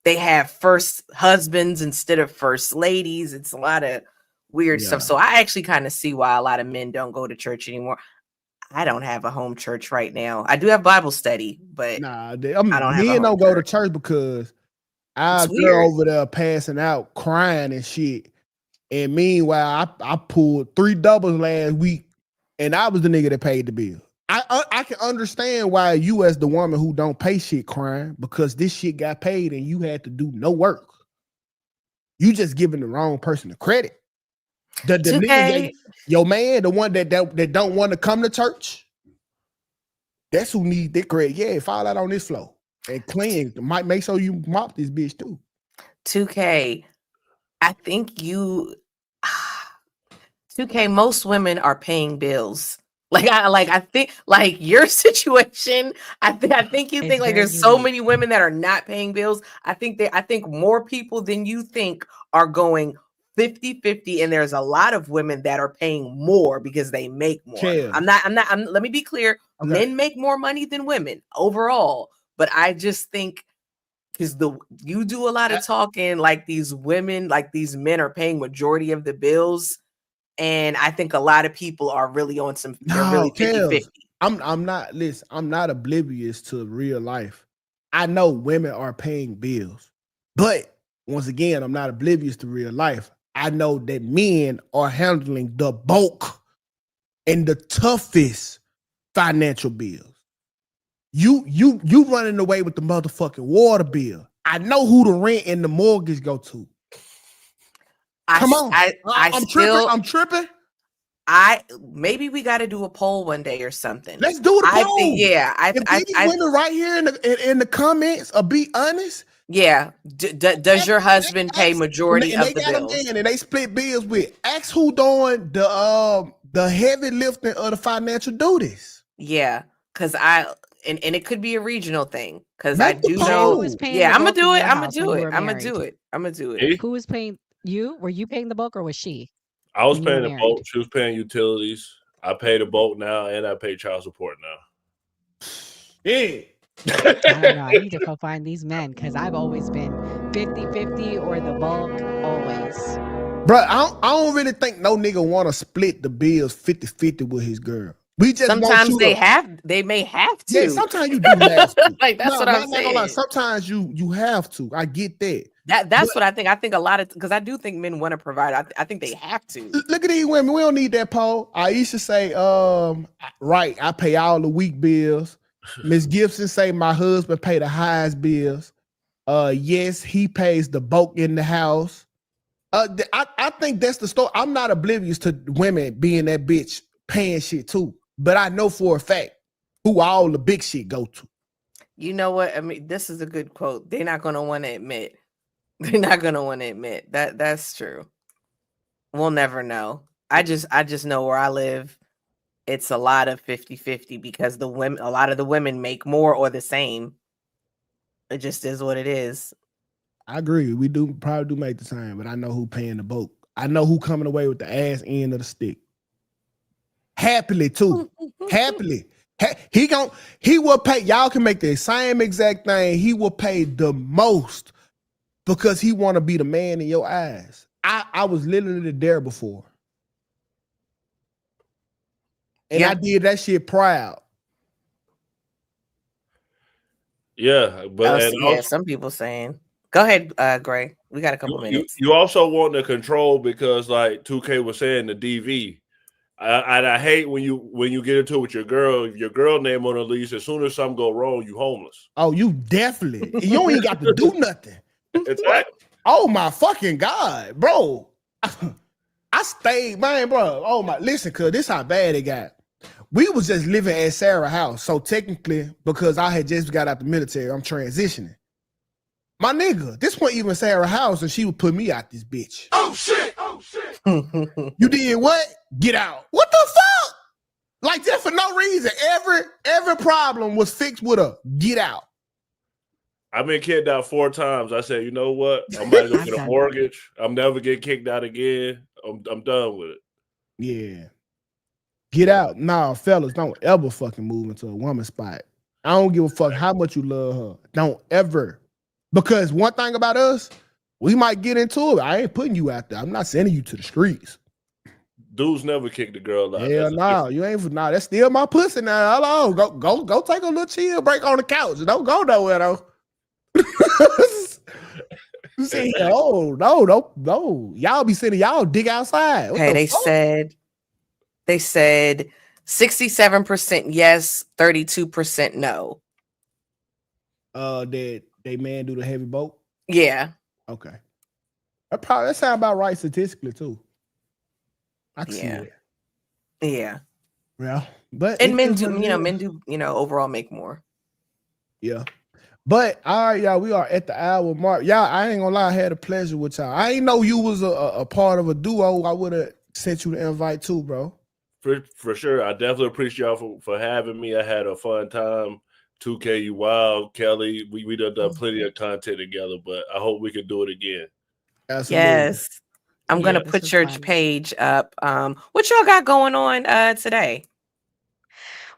they have first husbands instead of first ladies. It's a lot of weird stuff. So I actually kind of see why a lot of men don't go to church anymore. I don't have a home church right now. I do have Bible study, but I don't have a men home don't go to church. church because our It's girl weird. over there passing out, crying and shit. And meanwhile, I pulled 3 doubles last week, and I was the nigga that paid the bill. I can understand why you as the woman who don't pay shit crying, because this shit got paid and you had to do no work. You just giving the wrong person the credit. The nigga, your man, the one that don't want to come to church, that's who needs that credit. Yeah, fall out on this floor and clean. Might make sure you mop this bitch too. 2K, I think 2K, most women are paying bills. I think like your situation, I think you think like there's so many women that are not paying bills. I think more people than you think are going 50-50, and there's a lot of women that are paying more because they make more. Let me be clear. Okay. Men make more money than women overall, but I just think because you do a lot of talking, like these women, like these men are paying majority of the bills. And I think a lot of people are really on some, they're really 50-50. I'm not oblivious to real life. I know women are paying bills, but once again, I'm not oblivious to real life. I know that men are handling the bulk and the toughest financial bills. You running away with the motherfucking water bill. I know who the rent and the mortgage go to. Come on. I'm tripping. Maybe we got to do a poll one day or something. Let's do the poll. If these women right here in the comments or be honest. Yeah. Does your husband pay majority of the bills? And they split bills with. Ask who doing the heavy lifting of the financial duties. Yeah, because and it could be a regional thing. Because I do know. I'm gonna do it. Who was paying you? Were you paying the bulk or was she? I was paying the bulk. She was paying utilities. I pay the bulk now, and I pay child support now. Yeah. I don't know. I need to go find these men because I've always been 50-50 or the bulk, always. Bro, I don't really think no nigga want to split the bills 50-50 with his girl. We just sometimes they may have to. Yeah, sometimes you do have to. Like that's what I'm saying. Sometimes you have to. I get that. That's what I think. I think a lot of, because I do think men want to provide. I think they have to. Look at these women. We don't need that poll. Aisha say, right, I pay all the week bills. Miss Gibson say my husband pay the highest bills. Yes, he pays the bulk in the house. I think that's the story. I'm not oblivious to women being that bitch paying shit too, but I know for a fact who all the big shit go to. You know what? I mean, this is a good quote. They're not going to want to admit. They're not going to want to admit that that's true. We'll never know. I just know where I live. It's a lot of 50-50 because a lot of the women make more or the same. It just is what it is. I agree. We probably do make the same, but I know who paying the bulk. I know who coming away with the ass end of the stick. Happily too. Happily. He will pay. Y'all can make the same exact thing. He will pay the most because he want to be the man in your eyes. I was literally there before. And I did that shit proud. Yeah, but some people saying. Go ahead, Gray. We got a couple minutes. You also want the control because, like 2K was saying, the DV. I hate when you get into it with your girl name on the lease. As soon as something go wrong, you homeless. Oh, you definitely. You don't even got to do nothing. Exactly. Oh my fucking God, bro. I stayed, man, bro. Oh my, listen, cuz this how bad it got. We was just living at Sarah's house. So technically, because I had just got out the military, I'm transitioning. My nigga, this wasn't even Sarah's house, and she would put me out this bitch. Oh shit! Oh shit! You did what? Get out. What the fuck? Like that for no reason. Every problem was fixed with a get out. I've been kicked out 4 times. I said, you know what? I'm about to go get a mortgage. I'm never getting kicked out again. I'm done with it. Yeah. Get out. Nah, fellas, don't ever fucking move into a woman's spot. I don't give a fuck how much you love her. Don't ever. Because one thing about us, we might get into it. I ain't putting you out there. I'm not sending you to the streets. Dudes never kick the girl out. Hell no, you ain't. Nah, that's still my pussy now. Hello, go take a little chill break on the couch. Don't go nowhere though. See, no. Y'all be sitting, y'all dig outside. What Okay, the fuck? they said 67% yes, 32% no. Did they man do the heavy boat? Yeah. Okay. That sound about right statistically too. I can see that. Yeah. Yeah. But and men do, overall make more. Yeah. But all right, y'all, we are at the hour mark. Y'all, I ain't gonna lie, I had a pleasure with y'all. I ain't know you was a part of a duo. I would have sent you the invite too, bro. For sure. I definitely appreciate y'all for having me. I had a fun time. 2K, you wild, Kelly. We done plenty of content together, but I hope we can do it again. Absolutely. Yes. I'm gonna put your page up. What y'all got going on today?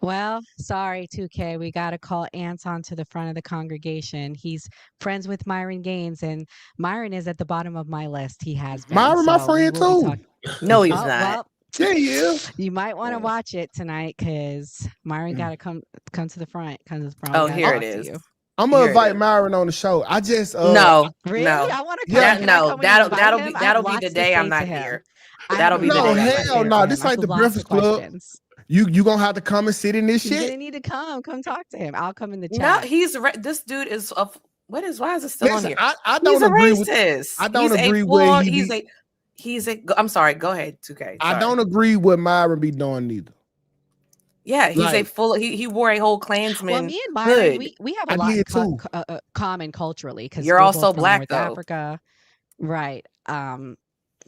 Well, sorry, 2K. We got to call Anton to the front of the congregation. He's friends with Myron Gaines, and Myron is at the bottom of my list. He has been. Myron, my friend too. No, he's not. Well, yeah, he is. You might want to watch it tonight because Myron got to come to the front. Come to the front. Oh, here it is. I'm gonna invite Myron on the show. I just no, really? no. I want to come. That'll be the day I'm not here. That'll be the day. No, hell no. This ain't the Breakfast Club. You gonna have to come and sit in this shit. You're gonna need to come talk to him. I'll come in the chat. No, this dude is why is it still on here? I don't agree with he's a I'm sorry, go ahead, 2K. Sorry. I don't agree with Myron be doing neither. Yeah, he's he wore a whole Klansman. Well, me and Myron, we have a lot common culturally because you're also black North Africa. Right.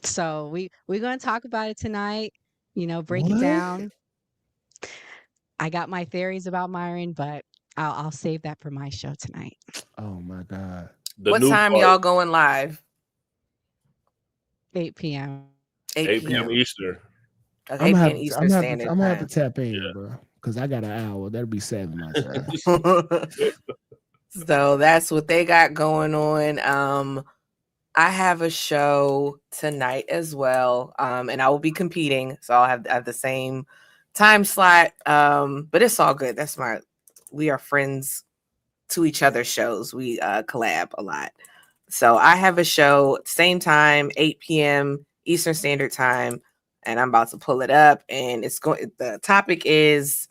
So we're gonna talk about it tonight, break it down. I got my theories about Myron, but I'll save that for my show tonight. Oh my God. What time y'all going live? 8 p.m. 8 p.m. Eastern. Okay, 8 p.m. Eastern Standard Time. I'm gonna have to tap in, bro, because I got an hour. That'll be 7 my time. So that's what they got going on. I have a show tonight as well, and I will be competing, so I'll have the same time slot, but it's all good. We are friends to each other's shows. We collab a lot. So I have a show same time, 8 p.m. Eastern Standard Time, and I'm about to pull it up, and the topic is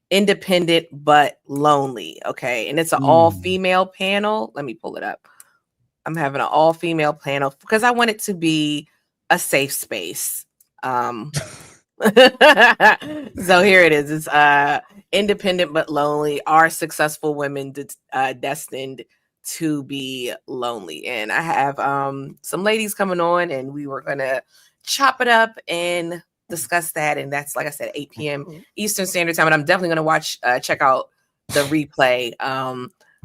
independent but lonely. Okay, and it's an all-female panel. Let me pull it up. I'm having an all-female panel because I want it to be a safe space. So here it is. It's independent but lonely. Are successful women destined to be lonely? And I have some ladies coming on, and we were gonna chop it up and discuss that. And that's, like I said, 8 p.m. Eastern Standard Time. And I'm definitely gonna check out the replay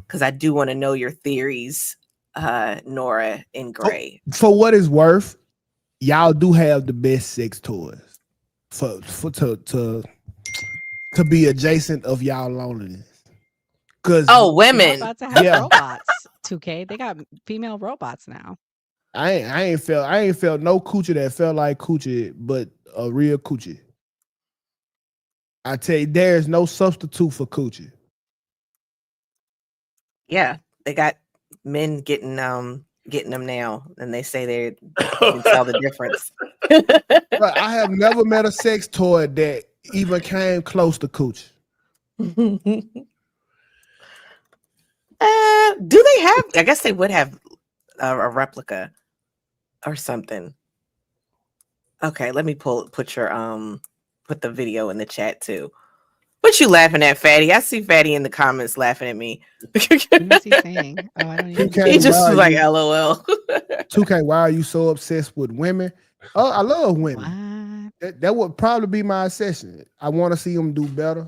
because I do want to know your theories, Nora and Gray. For what it's worth, y'all do have the best sex toys. To be adjacent of y'all loneliness, because women about to have robots. 2K, they got female robots now. I ain't felt no coochie that felt like coochie, but a real coochie. I tell you, there's no substitute for coochie. Yeah, they got men getting them now, and they say they can tell the difference. But I have never met a sex toy that even came close to coochie. Do they have? I guess they would have a replica or something. Okay, let me put the video in the chat too. What you laughing at, Fatty? I see Fatty in the comments laughing at me. What's he saying? Oh, I don't even. 2K, He just why was are like, you- LOL. 2K, why are you so obsessed with women? Oh, I love women. That would probably be my obsession. I want to see them do better.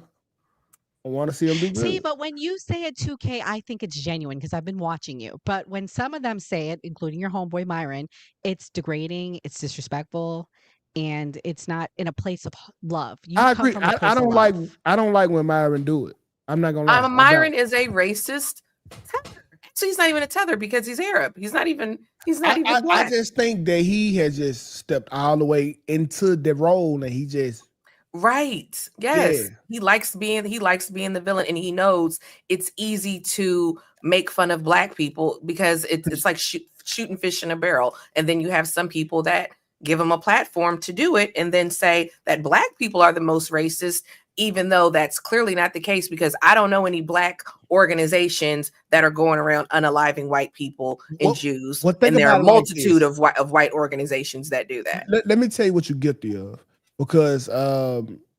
I want to see them do good. See, but when you say it 2K, I think it's genuine because I've been watching you. But when some of them say it, including your homeboy Myron, it's degrading, it's disrespectful, and it's not in a place of love. You I come agree. from a place I don't of like. love. I don't like when Myron do it. I'm not gonna lie. Myron is a racist tether. So he's not even a tether because he's Arab. He's not even black. I just think that he has just stepped all the way into the role, and he just Right. Yes. Yeah. He likes being the villain, and he knows it's easy to make fun of black people because it's like shooting fish in a barrel. And then you have some people that give him a platform to do it and then say that black people are the most racist, even though that's clearly not the case, because I don't know any black organizations that are going around unaliving white people and Jews. And there are a multitude of white organizations that do that. Let me tell you what you're guilty of. Because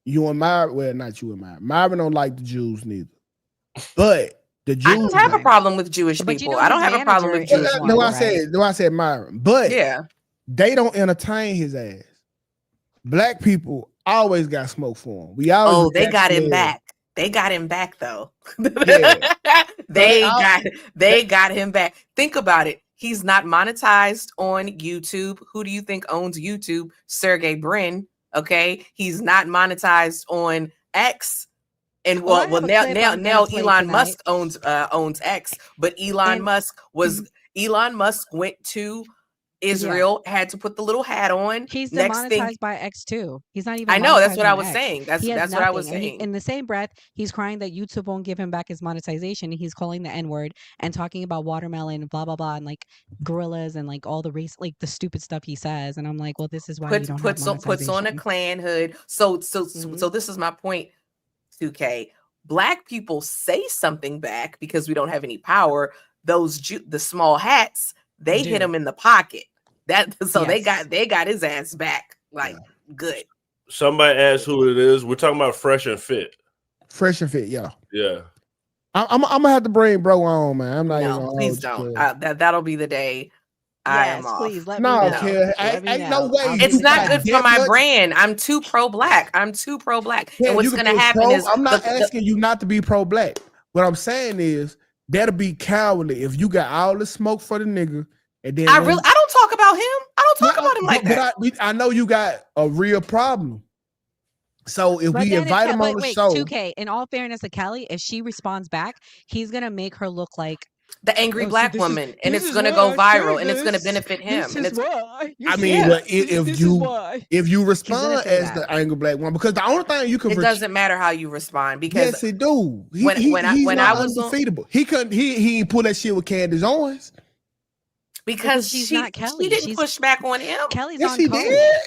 you and Myron, well, not you and Myron. Myron don't like the Jews neither. But the Jews, I don't have a problem with Jewish But you people. know I don't his have a problem with manager Jewish is people. No, I said Myron. But yeah, they don't entertain his ass. Black people always got smoke for him. We always they got him back. They got him back though. Yeah. they got him back. Think about it. He's not monetized on YouTube. Who do you think owns YouTube? Sergey Brin. Okay, he's not monetized on X, and now Elon Musk owns X, but Elon Musk went to Israel, had to put the little hat on. He's Next demonetized thing, by X too. He's not even. I know, that's monetized what I on was X. saying. That's He has what I was nothing. And saying. in the same breath, he's crying that YouTube won't give him back his monetization. And he's calling the N-word and talking about watermelon, blah blah blah, and like gorillas and like all the race, like the stupid stuff he says. And I'm like, well, this is why you don't have monetization. Puts on a Klan hood. So this is my point. 2K. Black people say something back because we don't have any power. The small hats, they hit him in the pocket. They got his ass back like good. Somebody asked who it is. We're talking about Fresh and Fit. Fresh and Fit, yeah. Yeah. I'm gonna have to bring bro on, man. I'm not even please don't. That'll be the day I am off. Please let no, me know. Kid, ain't no way. It's not good for my brand. I'm too pro-black. And what's gonna happen is I'm not asking you not to be pro-black. What I'm saying is that'll be cowardly if you got all the smoke for the nigga. And then I don't talk about him. I don't talk about him like that. But I know you got a real problem. So if we invite him on the show, 2K. In all fairness to Kelly, if she responds back, he's gonna make her look like the angry black woman, and it's gonna go viral, and it's gonna benefit him. And it's why. I mean, but if you respond as the angry black woman, because the only thing you can, it doesn't matter how you respond, because yes, it do. When I was undefeatable, he couldn't. He pull that shit with Candace Owens. Because she's not Kelly. She didn't push back on him. Kelly's yes, on she code. did.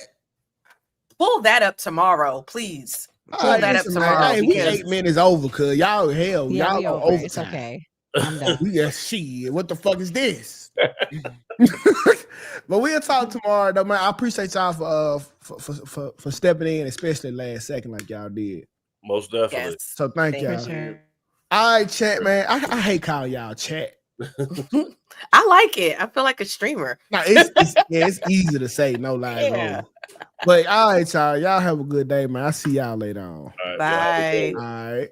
Pull that up tomorrow, please. Pull Right, that up listen, tomorrow. man, we 8 minutes over, cause y'all hell, Yeah, y'all we are over. It's overtime. okay. I'm done. We got shit. What the fuck is this? But we'll talk tomorrow, though, man. I appreciate y'all for stepping in, especially last second, like y'all did. Most definitely. Yes. So thank y'all. Sure. All right, chat, man. I hate calling y'all chat. I like it. I feel like a streamer. No, it's easy to say, no lies. Yeah. But all right, y'all. Y'all have a good day, man. I'll see y'all later on. All right, Bye. All right.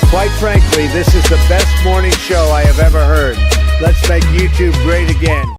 Quite frankly, this is the best morning show I have ever heard. Let's make YouTube great again.